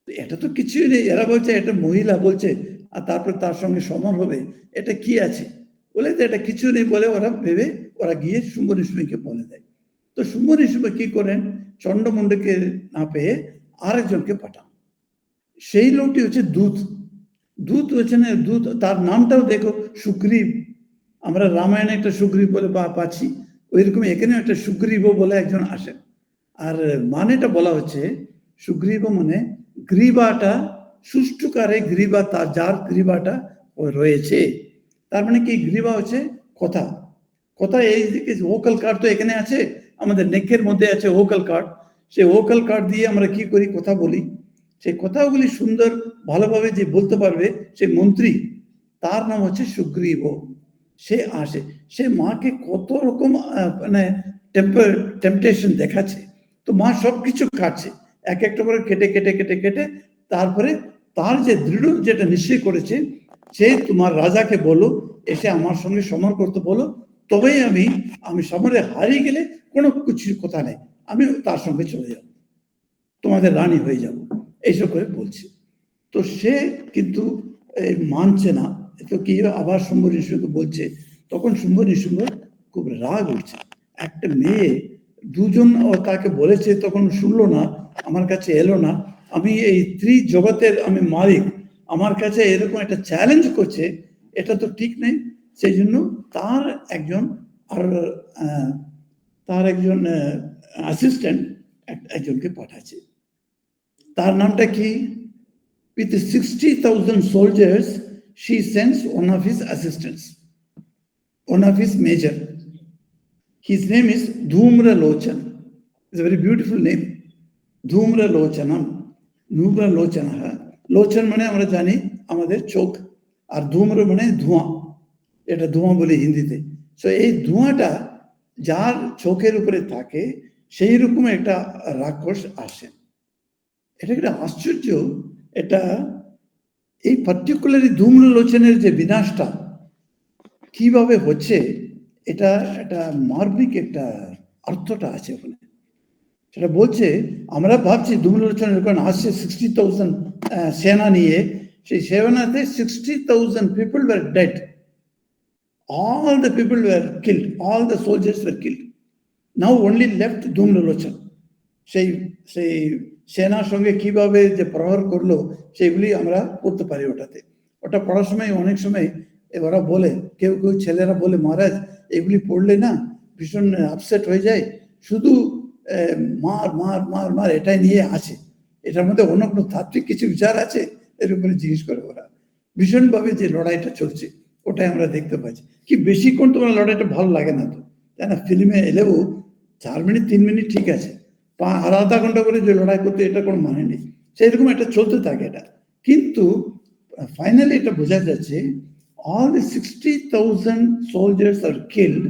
এটা তো কিছুই নেই, এরা বলছে এটা মহিলা বলছে, আর তারপর তার সঙ্গে সমর হবে, এটা কি আছে বলে, তো এটা কিছু নেই বলে ওরা ভেবে ওরা গিয়ে শুম্ভ নিশুম্ভকে বলে দেয়। তো তো শুম্ভ ঋষভ কি করেন, চন্ডমুণ্ডকে না পেয়ে আরেকজনকে পাঠান। সেই লোকটি হচ্ছে দূত। দূত হচ্ছে না, দূত তার নামটাও দেখো সুগ্রীব। আমরা রামায়ণে একটা সুগ্রীব বলে পাচ্ছি, ওইরকম এখানে একটা সুগ্রীব বলে একজন আসেন। আর মানেটা বলা হচ্ছে সুগ্রীব মানে গ্রীবাটা সুষ্ঠুকারে গ্রীবা, তার যার গ্রীবাটা রয়েছে, তার মানে কি গ্রীবা হচ্ছে কথা। কথা এই দিকে ভোকাল কার্ড তো এখানে আছে, আমাদের নেকের মধ্যে আছে ভোকাল কার্ড। সেই ভোকাল কার্ড দিয়ে আমরা কি করি, কথা বলি। সেই কথাগুলি সুন্দর ভালোভাবে যে বলতে পারবে সেই মন্ত্রী, তার নাম হচ্ছে সুগ্রীব। সে আসে, সে মাকে কত রকম মানে টেম্পটেশন দেখাচ্ছে, তো মা সবকিছু কাটছে, এক একটা করে কেটে কেটে কেটে কেটে তারপরে তার যে দৃঢ় যেটা নিশ্চয় করেছে, সে তোমার রাজাকে বলো এসে আমার সঙ্গে সমর করতে বলো, তবেই আমি সমরে হারিয়ে গেলে কোনো কিছু কথা নেই, আমি তার সঙ্গে চলে যাব, তোমাদের রানী হয়ে যাব, এইসব করে বলছে। তো সে কিন্তু মানছে না। তো কি আবার শুম্ভ ঋষভকে বলছে, তখন শুম্ভ ঋষভ খুব রাগ উঠছে। একটা মেয়ে দুজন তাকে বলেছে, তখন শুনলো না, আমার কাছে এলো না, আমি এই ত্রিজগতের আমি মালিক, আমার কাছে এরকম একটা চ্যালেঞ্জ করছে, এটা তো ঠিক নেই। সেই জন্য তার একজন অ্যাসিস্ট্যান্ট একজনকে পাঠাচ্ছে। তার নামটা কি? With 60,000 soldiers, she sends one of his assistants, one of his major. His name is Dhumra Lochan. It's a very beautiful name. Dhumra Lochanam. Dhumra Lochanaha. Lochan মানে আমরা জানি আমাদের চোখ, আর ধূম্র মানে ধোঁয়া, এটা ধোঁয়া বলে হিন্দিতে। সো এই ধোঁয়াটা যার চোখের উপরে থাকে সেই রকম একটা রাক্ষস আসেন। এটা একটা আশ্চর্য। এটা এই পার্টিকুলারলি ধূম্রলোচনের যে বিনাশটা কিভাবে হচ্ছে, এটা একটা মার্মিক একটা অর্থটা আছে ওখানে। সেটা বলছে, আমরা ভাবছি ধূম্রলোচন যখন আসছে 60,000 সেনা নিয়ে, সেই সেনাতে 60,000 people were dead. All the people were killed, all the soldiers were killed. Now only left Dhumralochan. সেই সেনার সঙ্গে কিভাবে যে প্রহার করলো সেগুলি আমরা পড়তে পারি ওটাতে। ওটা পড়ার সময় অনেক সময় ওরা বলে, কেউ কেউ ছেলেরা বলে, মহারাজ এগুলি পড়লে না ভীষণ আপসেট হয়ে যায়, শুধু মার মার মার মার এটাই নিয়ে আছে, এটার মধ্যে অন্য কোনো তাত্ত্বিক কিছু বিচার আছে এর উপরে জিজ্ঞেস করে ওরা। ভীষণভাবে যে লড়াইটা চলছে ওটাই আমরা দেখতে পাচ্ছি। কি বেশিক্ষণ তোমার লড়াইটা ভালো লাগে না তো, তাই না? ফিল্মে এলেও 4 মিনিট 3 মিনিট ঠিক আছে, আর আধা ঘন্টা করে যে লড়াই করতে, এটা কোনো মানে নেই। সেইরকম একটা চলতে থাকে এটা। কিন্তু ফাইনালি এটা বোঝা যাচ্ছে, all the 60,000 soldiers are killed,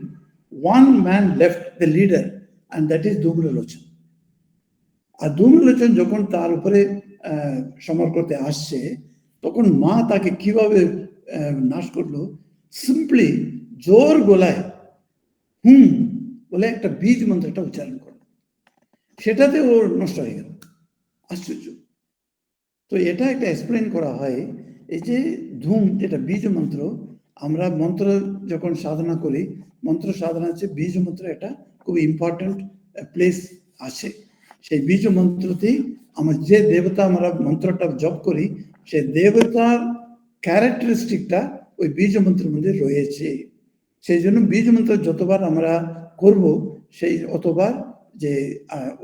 one man left, the leader, and that is Dhumralochan. আর ধূম্রলোচন যখন তার উপরে সমর করতে আসছে, তখন মা তাকে কিভাবে নাশ করলো, সিম্পলি জোর গলায় বলে একটা বীজ মন্ত্রটা উচ্চারণ করলো, সেটাতে ওর নষ্ট হয়ে গেল। আশ্চর্য। তো এটা একটা এক্সপ্লেন করা হয়, এই যে ধূম যেটা বীজ মন্ত্র, আমরা মন্ত্র যখন সাধনা করি, মন্ত্র সাধনা হচ্ছে বীজ মন্ত্র, এটা খুব ইম্পর্টেন্ট প্লেস আছে। সেই বীজ মন্ত্রতেই আমার যে দেবতা আমরা মন্ত্রটা জপ করি, সেই দেবতার ক্যারেক্টারিস্টিকটা ওই বীজ মন্ত্রের মধ্যে রয়েছে। সেই জন্য বীজ মন্ত্র যতবার আমরা করব, সেই অতবার যে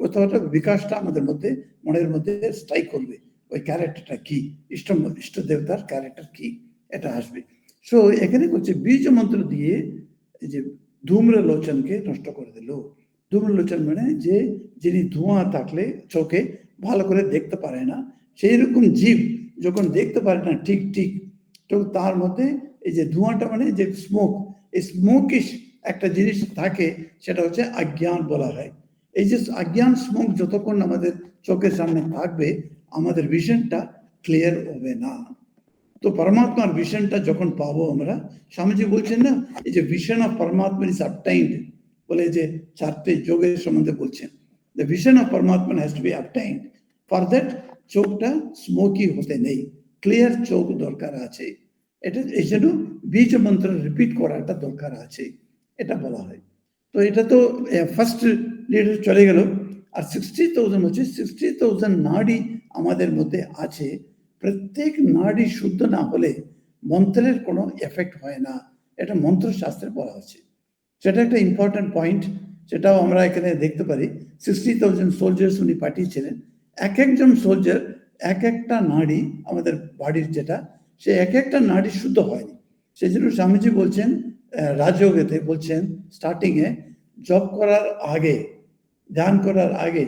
অতটা বিকাশটা আমাদের মধ্যে মনের মধ্যে স্ট্রাইক করবে, ওই ক্যারেক্টারটা কি, ইষ্ট দেবতার ক্যারেক্টার কি, এটা আসবে। সো এখানে হচ্ছে বীজ মন্ত্র দিয়ে এই যে ধূম্রলোচনকে নষ্ট করে দিল। ধূম্রলোচন মানে যে যিনি ধোঁয়া থাকলে চোখে ভালো করে দেখতে পারে না, সেই রকম জীব যখন দেখতে পারে না ঠিক ঠিক, তো তার মধ্যে এই যে ধোঁয়াটা মানে যে স্মোক, এই স্মোকিশ একটা জিনিস থাকে, সেটা হচ্ছে অজ্ঞান বলা হয়। এই যে অজ্ঞান স্মোক যতক্ষণ আমাদের চোখের সামনে থাকবে, আমাদের ভিশনটা ক্লিয়ার হবে না। তো পরমাত্মার ভিশনটা যখন পাবো আমরা, স্বামীজি বলছেন না, এই যে ভিশন অফ পরমাত্মা ইজ অবটেইনড বলে, যে 4টে যোগের সম্বন্ধে বলছেন, দ্য ভিশন অফ পরমাত্মা has to be obtained. For that চোখটা স্মোকি হতে নেই, ক্লিয়ার চোখ দরকার আছে। এটা এই জন্য বীজ মন্ত্র রিপিট করাটা দরকার আছে, এটা বলা হয়। তো এটা তো ফার্স্ট লিটার চলে গেল, আর 60,000 হচ্ছে 60,000 নাড়ি আমাদের মধ্যে আছে। প্রত্যেক নাড়ি শুদ্ধ না হলে মন্ত্রের কোনো এফেক্ট হয় না, এটা মন্ত্রশাস্ত্রে বলা হচ্ছে। সেটা একটা ইম্পর্টেন্ট পয়েন্ট, সেটাও আমরা এখানে দেখতে পারি। 60,000 সোলজার্স উনি পাঠিয়েছিলেন। এক একজন সোলজার এক একটা নাড়ি, আমাদের বডির যেটা, সে এক একটা নাড়ি শুদ্ধ হয়নি। সেই জন্য স্বামীজি বলছেন রাজযোগেতে, বলছেন স্টার্টিংয়ে জপ করার আগে, ধ্যান করার আগে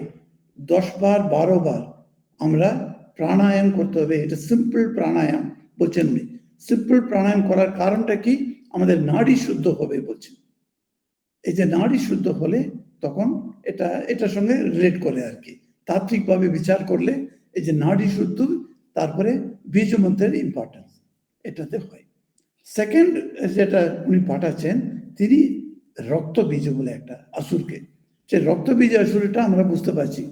10 বার 12 বার আমরা প্রাণায়াম করতে হবে। এটা সিম্পল প্রাণায়াম বলছেন উনি। সিম্পল প্রাণায়াম করার কারণটা কি? আমাদের নাড়ি শুদ্ধ হবে বলছেন। এই যে নাড়ি শুদ্ধ হলে তখন এটার সঙ্গে রিলেট করে আর কি, তাত্ত্বিকভাবে বিচার করলে এই যে নাড়ি শুদ্ধ, তারপরে বীজ মন্ত্রের ইম্পর্টেন্স এটাতে হয়। সেকেন্ড যেটা উনি পাঠাচ্ছেন, তিনি রক্তবীজ বলে একটা আসুরকে, সে রক্তবীজ আসুরটা আমরা বুঝতে পারছি।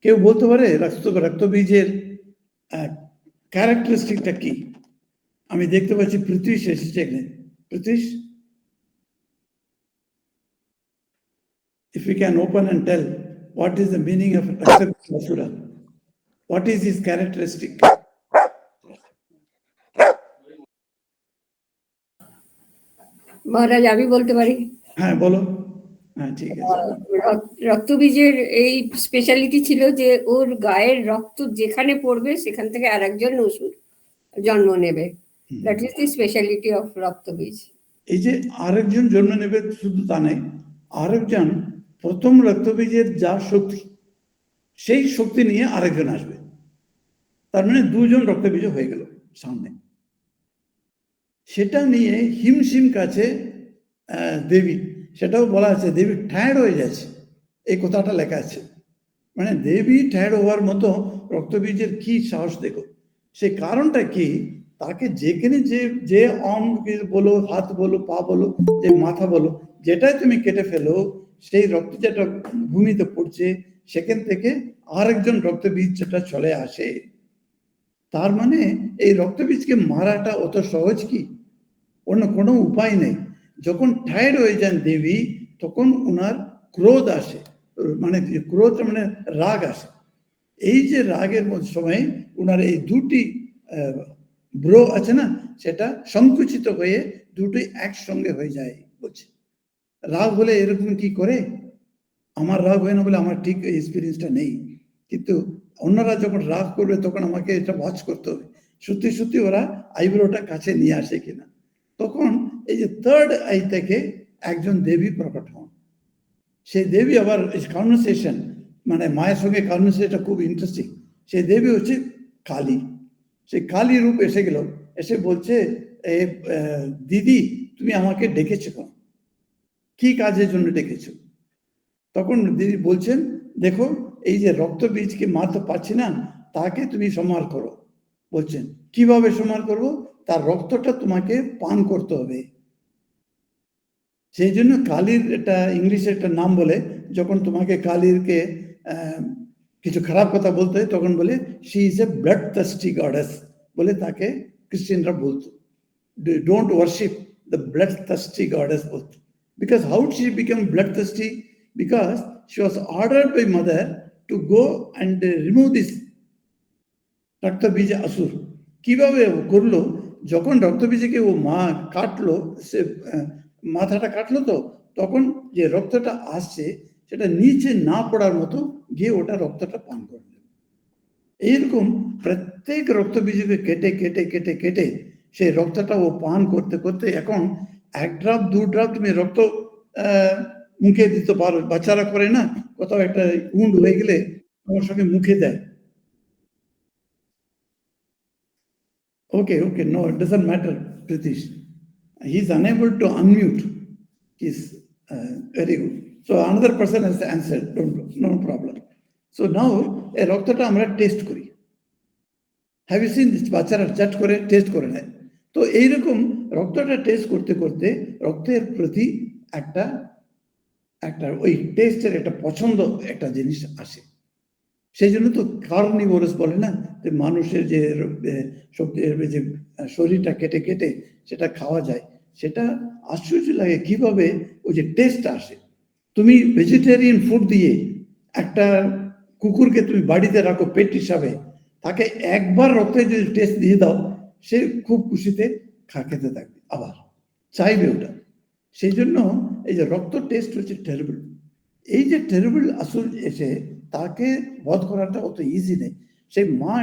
কেউ বলতে পারে রক্তবীজের ক্যারেক্টারিস্টিকটা কি? আমি দেখতে পাচ্ছি পৃথ্বীশ এসেছে এখানে। Prithwish, if you can open and tell what is the meaning of Raktabija Asura, what is his characteristic? মহারাজ আমি বলতে পারি? হ্যাঁ বলো। হ্যাঁ ঠিক আছে। রক্তবীজের এই স্পেশালিটি ছিল যে ওর গায়ের রক্ত যেখানে পড়বে সেখান থেকে আরেকজন অসুর জন্ম নেবে। That is the speciality of রক্তবীজ। এই যে আরেকজন জন্ম নেবে শুধু তা নয়, আরেকজন প্রথম রক্তবীজের যা শক্তি, সেই শক্তি নিয়ে আরেকজন আসবে। তার মানে দুজন রক্তবীজ হয়ে গেল সামনে। সেটা নিয়ে হিমশিম কাছে দেবী, সেটাও বলা আছে দেবী টায়ার্ড হয়ে যাচ্ছে, এই কথাটা লেখা আছে। মানে দেবী টায়ার্ড হওয়ার মতো রক্তবীজের কি সাহস দেখো। সে কারণটা কি? তাকে যেখানে যে অঙ্গ বলো, হাত বলো, পা বলো, যে মাথা বলো, যেটাই তুমি কেটে ফেলো, সেই রক্ত যেটা ভূমিতে পড়ছে, সেখান থেকে আরেকজন রক্তবীজ যেটা চলে আসে। তার মানে এই রক্তবীজকে মারাটা অত সহজ কি? অন্য কোনো উপায় নেই। যখন টায়ার্ড হয়ে যান দেবী, তখন ওনার ক্রোধ আসে, মানে ক্রোধ মানে রাগ আসে। এই যে রাগের সময় ওনার এই দুটি ব্রো আছে না, সেটা সংকুচিত হয়ে দুটোই একসঙ্গে হয়ে যায় বলছে। রাগ হলে এরকম কি করে? আমার রাগ হয় না বলে আমার ঠিক এক্সপিরিয়েন্সটা নেই, কিন্তু অন্যরা যখন রাগ করবে তখন আমাকে এটা ওয়াচ করতে হবে, সত্যি সত্যি ওরা আইব্রোটা কাছে নিয়ে আসে কিনা। তখন এই যে থার্ড আই থেকে একজন দেবী প্রকট হন। সেই দেবী আবার কনভারসেশন, মানে মায়ের সঙ্গে কনভারসেশনটা খুব ইন্টারেস্টিং। সেই দেবী হচ্ছে কালী। সেই কালী রূপ এসে গেল, এসে বলছে দিদি তুমি আমাকে ডেকেছো কেন, কি কাজের জন্য ডেকেছো? তখন দিদি বলছেন দেখো এই যে রক্তবীজকে মারতে পারছি না, তাকে তুমি সংহার করো। বলছেন কিভাবে সংহার করবো? তার রক্তটা তোমাকে পান করতে হবে। সেই জন্য কালীর একটা ইংলিশে একটা নাম বলে, যখন তোমাকে কালীরকে কিছু খারাপ কথা বলতে হয় তখন বলে she is a blood thirsty goddess বলে তাকে ক্রিশ্চিয়ানরা বলতো। Don't worship the blood thirsty goddess বলতো। Because how she became blood thirsty? Because she was ordered by mother to go and remove this Raktabija আসুর। কিভাবে করলো? যখন রক্তবীজকে ও মা কাটলো, সে মাথাটা কাটলো, তো তখন যে রক্তটা আসছে সেটা নিচে না পড়ার মতো গিয়ে ওটা রক্তটা পান করবে। এইরকম প্রত্যেক রক্তবীজকে কেটে কেটে কেটে কেটে সেই রক্তটা ও পান করতে করতে এখন 1 ড্রপ 2 ড্রপ তুমি রক্ত মুখে দিতে পারো। বাচ্চারা করে না, কোথাও একটা উন্ড হয়ে গেলে আমার সঙ্গে মুখে দেয়। Okay, no, it doesn't matter, Pritish. He is unable to unmute. He's very good. So another person has answered, no problem. So now a রক্তটা আমরা টেস্ট করি। Have you seen this? বাচ্চারা চাট করে টেস্ট করে নেয়। তো এইরকম রক্তটা টেস্ট করতে করতে রক্তের প্রতি একটা ওই টেস্টের একটা পছন্দ একটা জিনিস আসে। সেই জন্য তো কার্নিভোরাস বলে না, যে মানুষের যে যে শরীরটা কেটে কেটে সেটা খাওয়া যায়। সেটা আশ্চর্য লাগে কিভাবে ওই যে টেস্ট আসে। তুমি ভেজিটেরিয়ান ফুড দিয়ে একটা কুকুরকে তুমি বাড়িতে রাখো পেট হিসাবে, তাকে একবার রক্তের যদি টেস্ট দিয়ে দাও, সে খুব খুশিতে খেতে থাকবে, আবার চাইবে ওটা। সেই জন্য এই যে রক্ত টেস্ট হচ্ছে টেরিবল। এই যে টেরিবল আসল এসে তাকে বধ করাটা অত ইজি নেই। সেই মা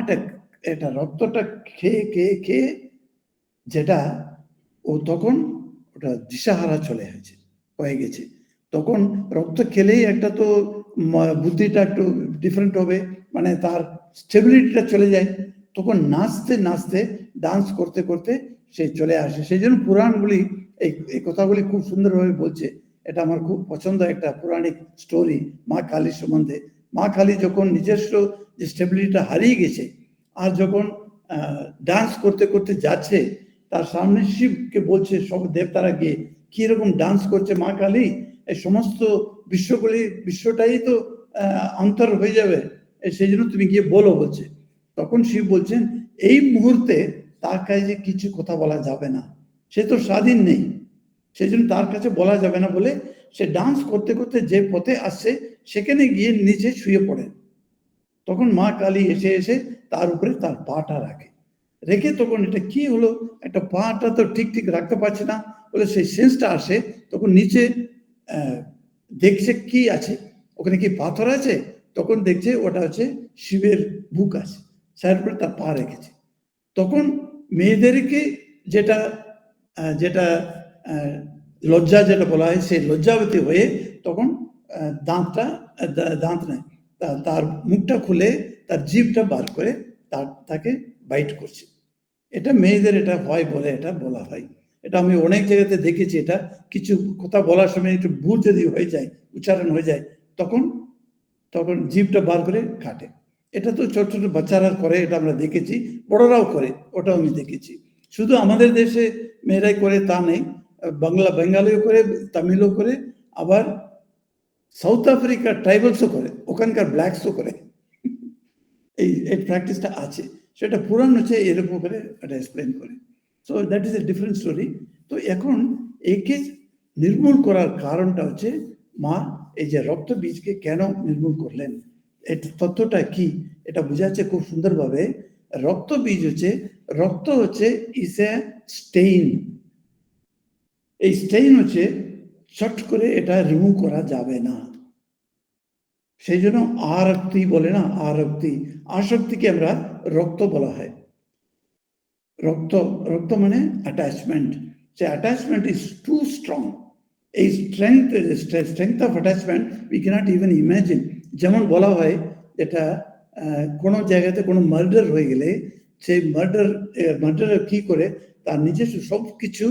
এটা রক্তটা খেয়ে খেয়ে খেয়ে যেটা ও তখন ওটা দিশাহারা হয়ে গেছে। তখন রক্ত খেলেই একটা তো বুদ্ধিটা একটু ডিফারেন্ট হবে, মানে তার স্টেবিলিটিটা চলে যায়। তখন নাচতে নাচতে ডান্স করতে করতে সে চলে আসে। সেই জন্য পুরাণগুলি এই কথাগুলি খুব সুন্দরভাবে বলছে। এটা আমার খুব পছন্দ একটা পৌরাণিক স্টোরি মা কালী সম্বন্ধে। মা কালী যখন নিজস্ব যে স্টেবিলিটিটা হারিয়ে গেছে, আর যখন ডান্স করতে করতে যাচ্ছে, তার সামনে শিবকে বলছে সব দেবতারা গিয়ে, কিরকম ডান্স করছে মা কালী, এই সমস্ত বিশ্বটাই তো অন্তর হয়ে যাবে, সেই জন্য তুমি গিয়ে বলো বলছে। তখন শিব বলছেন এই মুহূর্তে তার কাছে কিছু কথা বলা যাবে না, সে তো স্বাধীন নেই, সেই জন্য তার কাছে বলা যাবে না বলে সে ডান্স করতে করতে যে পথে আসছে সেখানে গিয়ে নিচে শুয়ে পড়ে। তখন মা কালী এসে এসে তার উপরে তার পাটা রেখে তখন এটা কি হলো, একটা পাটা তো ঠিক ঠিক রাখতে পারছে না বলে সেই সেন্সটা আসে। তখন নিচে দেখছে কি আছে, ওখানে কি পাথর আছে, তখন দেখছে ওটা হচ্ছে শিবের বুক আছে, তার উপরে তার পা রেখেছে। তখন মেয়েদেরকে যেটা যেটা লজ্জা যেটা বলা হয়, সেই লজ্জাবতী হয়ে তখন দাঁত নেয়, তার মুখটা খুলে তার জিভটা বার করে তাকে বাইট করছে। এটা মেয়েদের এটা হয় বলে এটা বলা হয়। এটা আমি অনেক জায়গাতে দেখেছি। এটা কিছু কথা বলার সময় একটু ভুল যদি হয়ে যায়, উচ্চারণ হয়ে যায়, তখন জিভটা বার করে কাটে। এটা তো ছোট ছোট বাচ্চারা করে, এটা আমরা দেখেছি, বড়রাও করে, ওটাও আমি দেখেছি। শুধু আমাদের দেশে মেয়েরাই করে তা নেই, বেঙ্গালিও করে, তামিলও করে, আবার সাউথ আফ্রিকার ট্রাইবালসও করে, ওখানকার ব্ল্যাকসও করে। এই প্র্যাকটিসটা আছে, সেটা পুরাণ হচ্ছে এরকম করে এটা এক্সপ্লেন করে। So that is a different story. তো এখন একে নির্মূল করার কারণটা হচ্ছে মা এই যে রক্ত বীজকে কেন নির্মূল করলেন, এর তথ্যটা কি, এটা বোঝাচ্ছে খুব সুন্দরভাবে। রক্ত বীজ হচ্ছে ইজ এ স্টেইন। এই স্টেইন হচ্ছে চট করে এটা রিমুভ করা যাবে না। সেই জন্য আসক্তি বলে না, আসক্তিকে আমরা রক্ত বলা হয়। রক্ত মানে অ্যাটাচমেন্ট। সে অ্যাটাচমেন্ট ইজ টু স্ট্রং। এই strength of attachment we cannot even imagine. যেমন বলা হয়, এটা কোনো জায়গাতে কোনো মার্ডার হয়ে গেলে সেই মার্ডার কি করে, তার নিজস্ব সব কিছু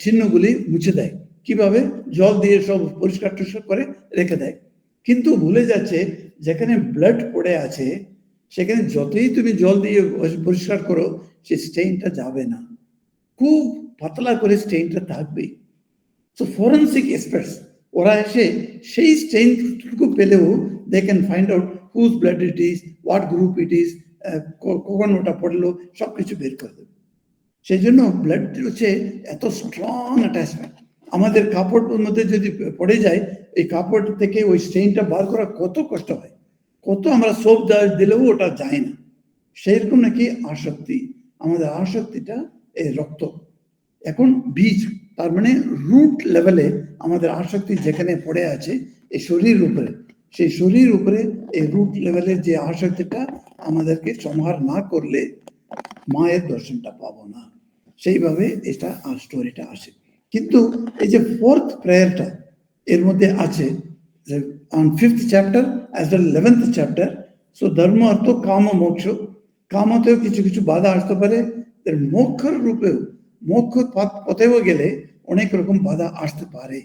চিহ্নগুলি মুছে দেয়। কিভাবে? জল দিয়ে সব পরিষ্কার টরিষ্কার করে রেখে দেয়। কিন্তু ভুলে যাচ্ছে যেখানে ব্লাড পড়ে আছে সেখানে যতই তুমি জল দিয়ে পরিষ্কার করো, সে স্টেইনটা যাবে না, খুব পাতলা করে স্টেইনটা থাকবেই। সো ফরেন্সিক এক্সপার্টস ওরা এসে সেই স্টেইনটুকু পেলেও they can find out whose blood it is, what group it is, কখন ওটা পড়লো, সব কিছু বের করে দেবে। সেই জন্য ব্লাড হচ্ছে এত স্ট্রং অ্যাটাচমেন্ট। আমাদের কাপড়ের মধ্যে যদি পড়ে যায়, এই কাপড় থেকে ওই স্টেইনটা বার করা কত কষ্ট হয়, কত আমরা সোপ দিলেও ওটা যায় না। সেরকম নাকি আসক্তি, আমাদের আসক্তিটা এই রক্ত। এখন বীজ, তার মানে রুট লেভেলে আমাদের আসক্তি যেখানে পড়ে আছে এই শরীর উপরে, সেই শরীর উপরে এই রুট লেভেলের যে আসক্তিটা আমাদেরকে সংহার না করলে মায়ের দর্শনটা পাবো না। সেইভাবে এটা স্টোরিটা আসে। কিন্তু এই যে ফোর্থ প্রেয়ারটা এর মধ্যে আছে, on 5th chapter as well 11th chapter. So ধর্ম অর্থ কাম মোক্ষ, কামতেও কিছু কিছু বাধা আসতে পারে, মোক্ষর রূপেও, মোক্ষ পথেও গেলে অনেক রকম বাধা আসতে পারে।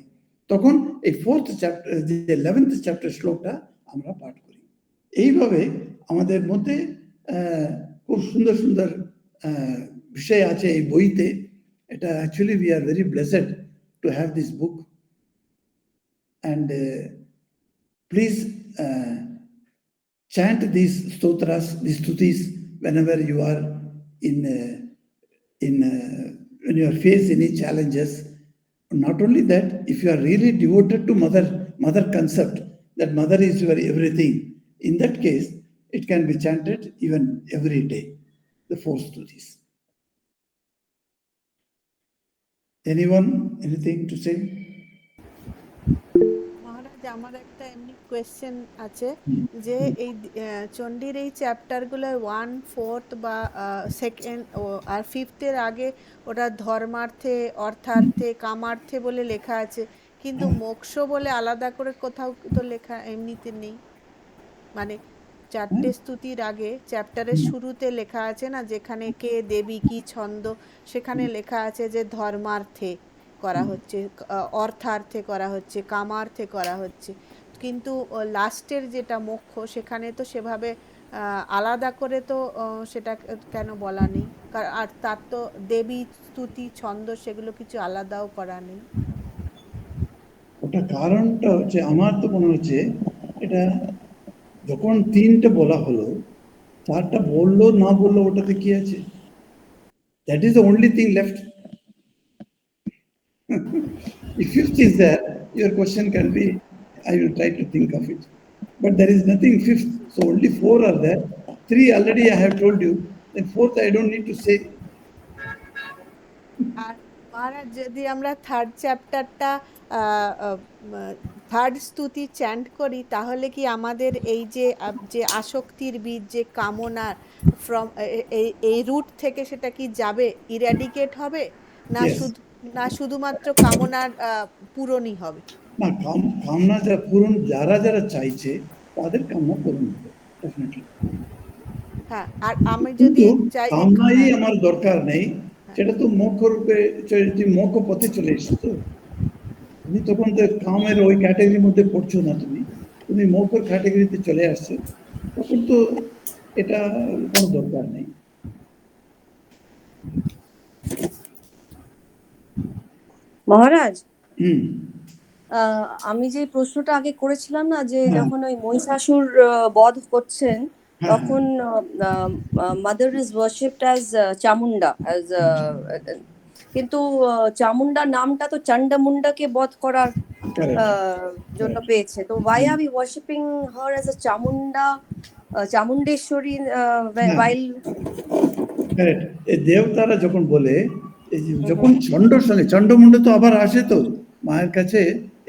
তখন এই 4th চ্যাপ্টার যে 11th চ্যাপ্টার শ্লোকটা আমরা পাঠ করি। এইভাবে আমাদের মধ্যে খুব সুন্দর সুন্দর বিষয় আছে এই বইতে। এটা actually we are very blessed to have this book. And please chant these stotras, these stutis, whenever you are when you are faced any challenges. Not only that, if you are really devoted to Mother, mother concept, that mother is your everything. In that case, it can be chanted even every day, the 4 stutis. Anyone, anything to say? মহারাজ, আমার একটা এমনি question আছে যে এই চণ্ডীর এই চ্যাপ্টারগুলোর 1, 4 বা second আর 5th-এর আগে ওটা ধর্মার্থে, অর্থার্থে, কামার্থে বলে লেখা আছে, কিন্তু মোক্ষ বলে আলাদা করে কোথাও তো লেখা এমনিতে নেই। মানে 4টে স্তুতির আগে চ্যাপ্টারের শুরুতে লেখা আছে না, যেখানে কে দেবী কি ছন্দ, সেখানে লেখা আছে যে ধর্মার্থে করা হচ্ছে, অর্থার্থে করা হচ্ছে, কামার্থে করা হচ্ছে, কিন্তু লাস্টের যেটা মোক্ষ সেখানে তো সেভাবে আলাদা করে তো সেটা কেন বলা নেই? আর তার তো দেবী স্তুতি ছন্দ সেগুলো কিছু আলাদাও করা নেই। ওটা কারণটা হচ্ছে, আমার তো মনে হচ্ছে এটা যখন 3টে বলা হলো, 4টা বললো না বললো ওটাতে কি আছে? That is the only thing left. If 5th is there, your question can be, I will try to think of it. But there is nothing 5th, so only 4 are there. 3 already I have told you, then 4th I don't need to say. আর মহারাজ, যদি আমরা 3rd চ্যাপ্টারটা 3rd স্তুতি chant করি, তাহলে কি আমাদের এই যে আসক্তির বীজ, যে কামনার ফ্রম এই রুট থেকে সেটা কি যাবে, ইরাডিকেট হবে, না Yes. শুধুমাত্র কামনার পূরণই হবে? না, কামনা যারা পূরণ, যারা চাইছে তাদের কামনা পূরণ হবে, ডেফিনেটলি। হ্যাঁ, আর আমি যদি চাই যে কামনাই আমার দরকার নেই, সেটা তো মোক্ষ রূপে, তুই মোক্ষ পথে চলে এসছো, তো তুমি তখন তো কামের ওই ক্যাটাগরির মধ্যে পড়ছো না, তুমি মোক্ষর ক্যাটাগরিতে চলে আসছো, তখন তো এটা কোনো দরকার নেই। মহারাজ, আমি যে প্রশ্নটা আগে করেছিলাম না, যে যখন ওই মহিষাসুর বধ করছেন, তখন mother is worshipped as Chamunda, as কিন্তু চামুন্ডা নামটা তো চণ্ডমুন্ডাকে বধ করার জন্য পেয়েছে, তো why are we worshipping her as a Chamunda, Chamundeshwari, while correct. এই দেবতারা যখন বলে, এই যে যখন চণ্ডর সঙ্গে, চণ্ডমুন্ড তো আবার আসে তো মায়ের কাছে,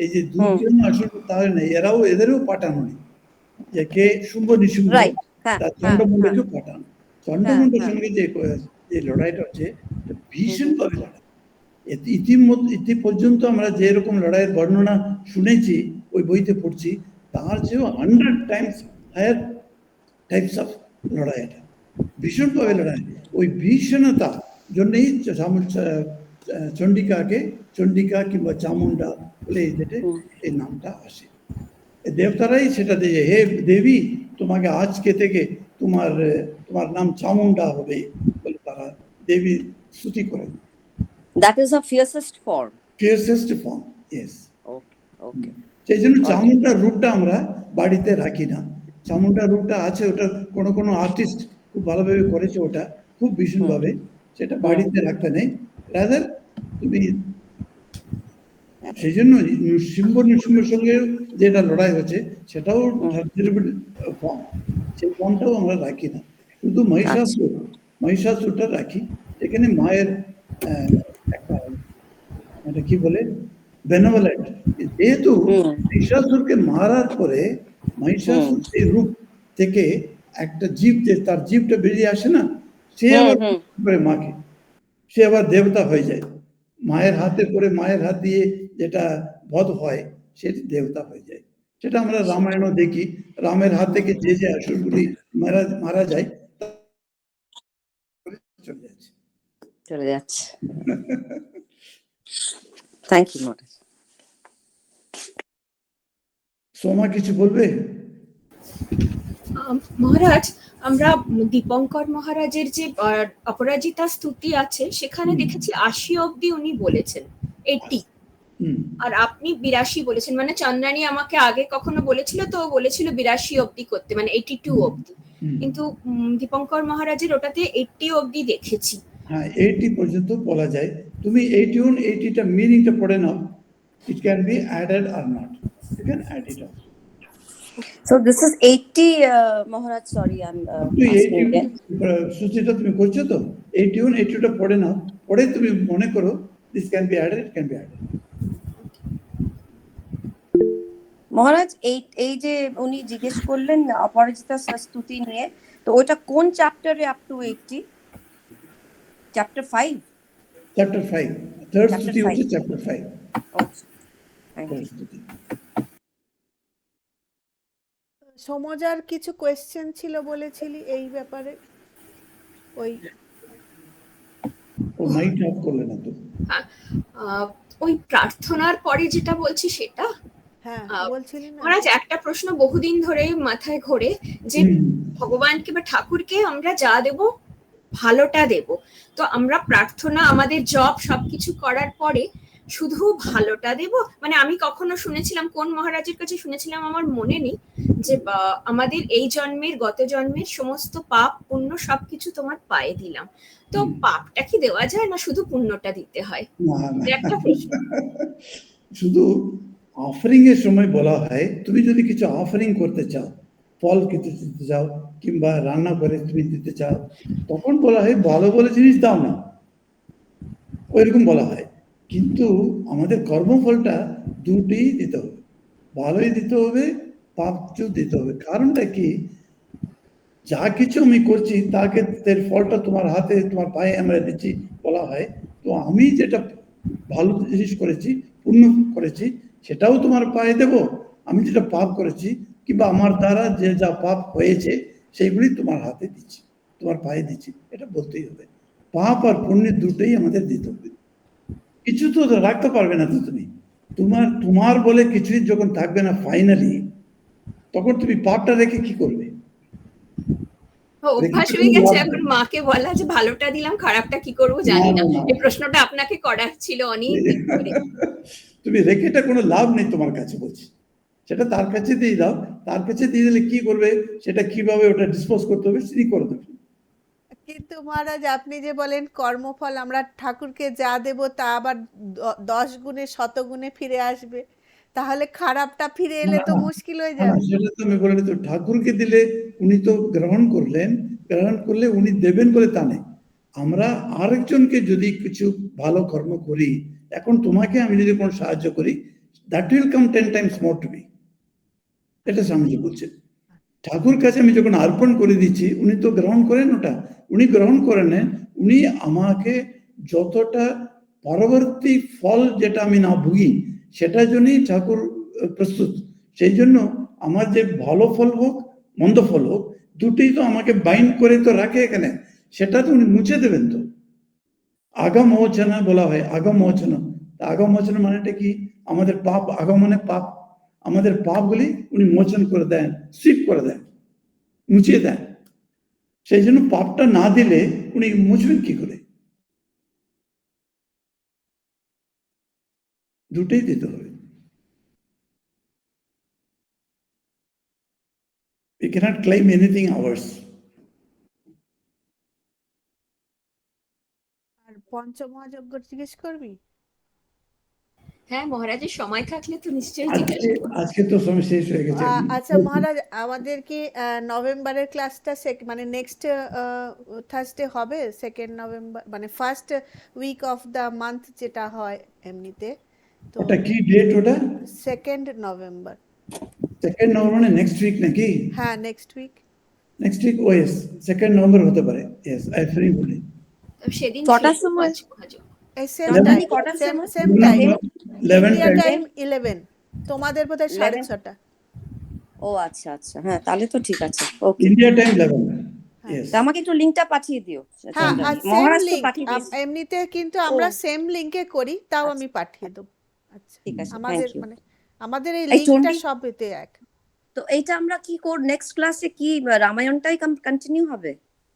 এই যে দুজন আসল তাহলে নেই, এদেরও পাঠানো নেই, যে কে শুম্ভ নিশুম্ভ, চণ্ডমুন্ডকেও পাঠানো। চণ্ডমুন্ডের সঙ্গে যে লড়াইটা হচ্ছে, ভীষণভাবে লড়াই। ইতি পর্যন্ত আমরা যে রকম লড়াইয়ের বর্ণনা শুনেছি, ওই বইতে পড়ছি, তার চেয়েও 100 times হায়ার টাইপস অফ লড়াই। এটা ভীষণভাবে লড়াই। ওই ভীষণতা জন্যই চণ্ডিকা কিংবা চামুন্ডা বলে এই নামটা আসে। দেবতারাই সেটা দিয়ে, হে দেবী, তোমাকে আজকে থেকে তোমার নাম চামুন্ডা হবে বলে তারা দেবী স্তুতি করেন। That is a fiercest form. Fiercest form, yes. Okay. সেই জন্য চামুন্ডার রূপটা আমরা বাড়িতে রাখি না। চামুন্ডার রূপটা আছে, ওটা কোনো আর্টিস্ট খুব ভালোভাবে করেছে, ওটা খুব ভীষণভাবে, সেটা বাড়িতে রাখতে নেই। রাদার তুমি সেই জন্য শুম্ভ নিশুম্ভের সঙ্গে যেটা লড়াই হচ্ছে, সেটাও ফর্ম, সেই ফর্মটাও আমরা রাখি না, শুধু মহিষাসুরটা রাখি, যেখানে মায়ের একটা এটা কি বলে, বেনেভোলেন্ট। যেহেতু মহিষাসুরকে মারার পরে মহিষাসুর এই রূপ থেকে একটা জীব, যে তার জীবটা বেরিয়ে আসে না, সে আবার মাকে, সে আবার দেবতা হয়ে যায়। মায়ের হাতে করে, মায়ের হাত দিয়ে যেটা বধ হয়, সে দেবতা হয়ে যায়। সেটা আমরা রামায়ণও দেখি, রামের হাত থেকে যে আসুরগুলি মারা যায়, চলে যাচ্ছে। থ্যাংক ইউ মহারাজ। সোমা কিছু বলবে? মহারাজ, আমরা দীপঙ্কর মহারাজের যে অপরাজিতা স্তুতি আছে, সেখানে দেখেছি 80 অব্দি উনি বলেছেন, 80, আর আপনি 82 বলেছেন। মানে চন্দ্রানী আমাকে আগে কখনো বলেছিল, তো বলেছিল 82 অব্দি করতে, মানে 82 অব্দি, কিন্তু দীপঙ্কর মহারাজের ওটাতে 80 অব্দি দেখেছি। হ্যাঁ, 80 পর্যন্ত বলা যায়। তুমি 81, 80টা মিনিংটা পড়ে নাও, it can be added or not. You can add it up. So this is 80, Maharaj, sorry, I'm asking again. Suchita তুমি করছো তো 81 82টা পড়ে নাও, পড়ে তুমি মনে করো this can be added, it can be added. মহারাজ এই যে উনি জিজ্ঞেস করলেন অপরাজিতা স্তুতি নিয়ে, তো ওটা কোন চ্যাপ্টারে up to 80? Chapter 5? Chapter 5 third স্তুতি হচ্ছে চ্যাপ্টার 5। সমজার কিছু কোয়েশ্চেন ছিল বলেছিলি এই ব্যাপারে, ওই ও মাইক অফ করলে না তো? ওই প্রার্থনার পরে যেটা বলছি সেটা হ্যাঁ বলছিলি না মহারাজ। একটা প্রশ্ন বহুদিন ধরে মাথায় ঘোরে যে ভগবানকে বা ঠাকুরকে আমরা যা দেব ভালোটা দেব, তো আমরা প্রার্থনা আমাদের জপ সবকিছু করার পরে শুধু ভালোটা দেব? মানে আমি কখনো শুনেছিলাম, কোন মহারাজের কাছে শুনেছিলাম আমার মনে নেই, যে আমাদের এই জন্মের গত জন্মের সমস্ত পাপ পুণ্য সবকিছু তোমার পায়ে দিলাম, তো পাপটা কি দেওয়া যায় না শুধু পুণ্যটা দিতে হয়? একটা প্রশ্ন। শুধু অফারিং এর সময় বলা হয় তুমি যদি কিছু অফারিং করতে চাও, ফল কিছু দিতে চাও কিংবা রান্না করে তুমি দিতে চাও, তখন বলা হয় ভালো ভালো জিনিস দাও না, ওইরকম বলা হয়। কিন্তু আমাদের কর্মফলটা দুটোই দিতে হবে, ভালোই দিতে হবে পাপও দিতে হবে। কারণটা কি, যা কিছু আমি করছি তাকে তার ফলটা তোমার হাতে তোমার পায়ে আমরা দিচ্ছি বলা হয়। তো আমি যেটা ভালো জিনিস করেছি পুণ্য করেছি সেটাও তোমার পায়ে দেব, আমি যেটা পাপ করেছি কিংবা আমার দ্বারা যে যা পাপ হয়েছে সেইগুলি তোমার হাতে দিচ্ছি, তোমার পায়ে দিচ্ছি, এটা বলতেই হবে। পাপ আর পুণ্যের দুটোই আমাদের দিতে হবে, কিছু তো রাখতে পারবে না তো তুমি, তোমার বলে কিছুই যখন থাকবে না ফাইনালি, তখন তুমি পাপটা রেখে কি করবে? অভ্যাস হয়ে গেছে এখন মাকে বলা যে ভালোটা দিলাম খারাপটা কি করবো জানি না। এই প্রশ্নটা আপনাকে করার ছিল অনেক দিন ধরে। তুমি রেখেটা কোনো লাভ নেই তোমার কাছে, বলছি সেটা তার কাছে দিয়ে দাও, তার কাছে দিয়ে দিলে কি করবে সেটা কিভাবে ওটা ডিসপোজ করতে হবে সেটি করে দেবে। কিন্তু মহারাজ আপনি যে বলেন কর্মফল আমরা ঠাকুরকে যা দেব তা আবার 10 গুণে 100 গুণে ফিরে আসবে, তাহলে খারাপটা ফিরে এলে তো মুশকিল হয়ে যাবে। সেটা তো আমি বলে তো ঠাকুরকে দিলে উনি তো গ্রহণ করলেন, গ্রহণ করলে উনি দেবেন বলে তা নেই। আমরা আরেকজনকে যদি কিছু ভালো কর্ম করি, এখন তোমাকে আমি যদি কোনো সাহায্য করি, that will come 10 times more to me, এটা স্বামীজি বলছেন। ঠাকুর কাছে আমি যখন অর্পণ করে দিচ্ছি উনি তো গ্রহণ করেন, ওটা উনি গ্রহণ করে নেন, উনি আমাকে যতটা পরবর্তী ফল যেটা আমি না ভুগি সেটার জন্যই ঠাকুর প্রস্তুত। সেই জন্য আমার যে ভালো ফল হোক মন্দ ফল হোক দুটোই তো আমাকে বাইন্ড করে তো রাখে এখানে, সেটা তো উনি মুছে দেবেন। তো আগমোচনা বলা হয়, আগমোচনা, আগমোচনা মানেটা কি, আমাদের পাপ, আগমনে পাপ, আমাদের পাপগুলি উনি মোচন করে দেন, স্ট্রিপ করে দেন, মুছিয়ে দেন। সেই জন্য পাপটা না দিলে উনি মুছবেন কি করে? দুটোই দিতে হবে। We cannot claim anything ours. আর পঞ্চমহাযজ্ঞ জিজ্ঞেস করবি? হ্যাঁ মহারাজের সময় থাকলে তো নিশ্চয়ই জিজ্ঞাসা করব। আজকে তো সময় শেষ হয়ে গেছে। আচ্ছা মহারাজ, আমাদের কি নভেম্বরের ক্লাসটা মানে নেক্সট থার্সডে হবে? 2 নভেম্বর মানে first week of the month যেটা হয় এমনিতে, তো ওটা কি ডেট? ওটা 2 নভেম্বর। 2 নভেম্বর মানে নেক্সট উইক নাকি? হ্যাঁ নেক্সট উইক। নেক্সট উইক, ও ইয়েস 2 নভেম্বর হতে পারে। ইয়েস, আই ফ্রি বলি। সেদিন কটার সময়? Same time, same time, 11 time 11, তোমাদের বোধহয় 6:30। ও আচ্ছা আচ্ছা, হ্যাঁ তাহলে তো ঠিক আছে। ওকে, ইন্ডিয়া টাইম 11। ইয়েস, আমাকে একটু লিংকটা পাঠিয়ে দিও। হ্যাঁ আর সেম মহারাজ তো লিংক, পাঠিয়ে দিয়েছে। এমনিতে কিন্তু আমরা সেম লিংকে করি, তাও আমি পাঠিয়ে দেব। আচ্ছা ঠিক আছে, আমাদের থ্যাংক ইউ। মানে আমাদের এই লিংকটা সবতে এক। তো এইটা আমরা কি নেক্সট ক্লাসে কি রামায়ণটাই কন্টিনিউ হবে?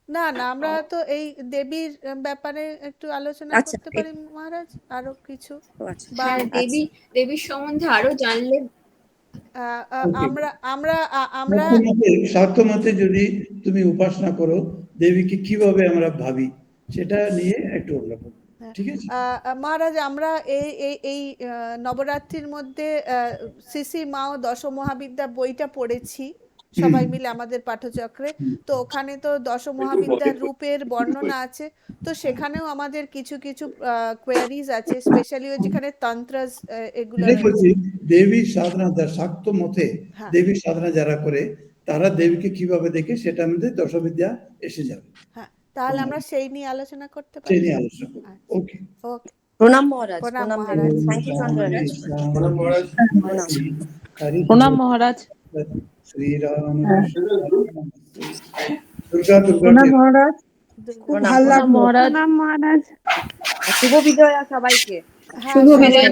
না না, আমরা তো এই দেবীর ব্যাপারে একটু আলোচনা করতে পারি মহারাজ, আরো কিছু বা দেবীর সম্বন্ধে আরো জানলে আমরা শাক্ত মতে যদি তুমি উপাসনা করো দেবীকে কিভাবে আমরা ভাবি সেটা নিয়ে একটু অন্যরকম। ঠিক আছে? মহারাজ, আমরা এই এই এই নবরাত্রির মধ্যে শ্রী মাও দশ মহাবিদ্যা বইটা পড়েছি সবাই মিলে আমাদের পাঠচক্রে। তো ওখানে তো দশ মহাবিদ্যার রূপের বর্ণনা আছে, তো সেখানেও আমাদের কিছু কিছু কোয়ারিজ আছে, স্পেশালি যেখানে তন্ত্র এগুলো এটাই বলছি, রয়েছে। দেবী সাধনা, শাক্ত মতে হ্যাঁ দেবী সাধনা যারা করে তারা দেবীকে কিভাবে দেখে সেটা আমাদের দশবিদ্যা এসে যাবে, হ্যাঁ, তাহলে আমরা সেই নিয়ে আলোচনা করতে সেই পারি। নিয়ে আলোচনা করবো। আচ্ছা, ওকে, ওকে, প্রণাম মহারাজ, প্রণাম প্রণাম মহারাজ। Thank you Chandrani. প্রণাম মহারাজ। শ্রীরাম দুর্গা দুর্গা প্রণাম মহারাজ। খুব দুর্গা ভালো প্রণাম লাগলো। মহারাজ। শুভ বিজয়া সবাইকে। হ্যাঁ, শুভ সবাই বিজয়া।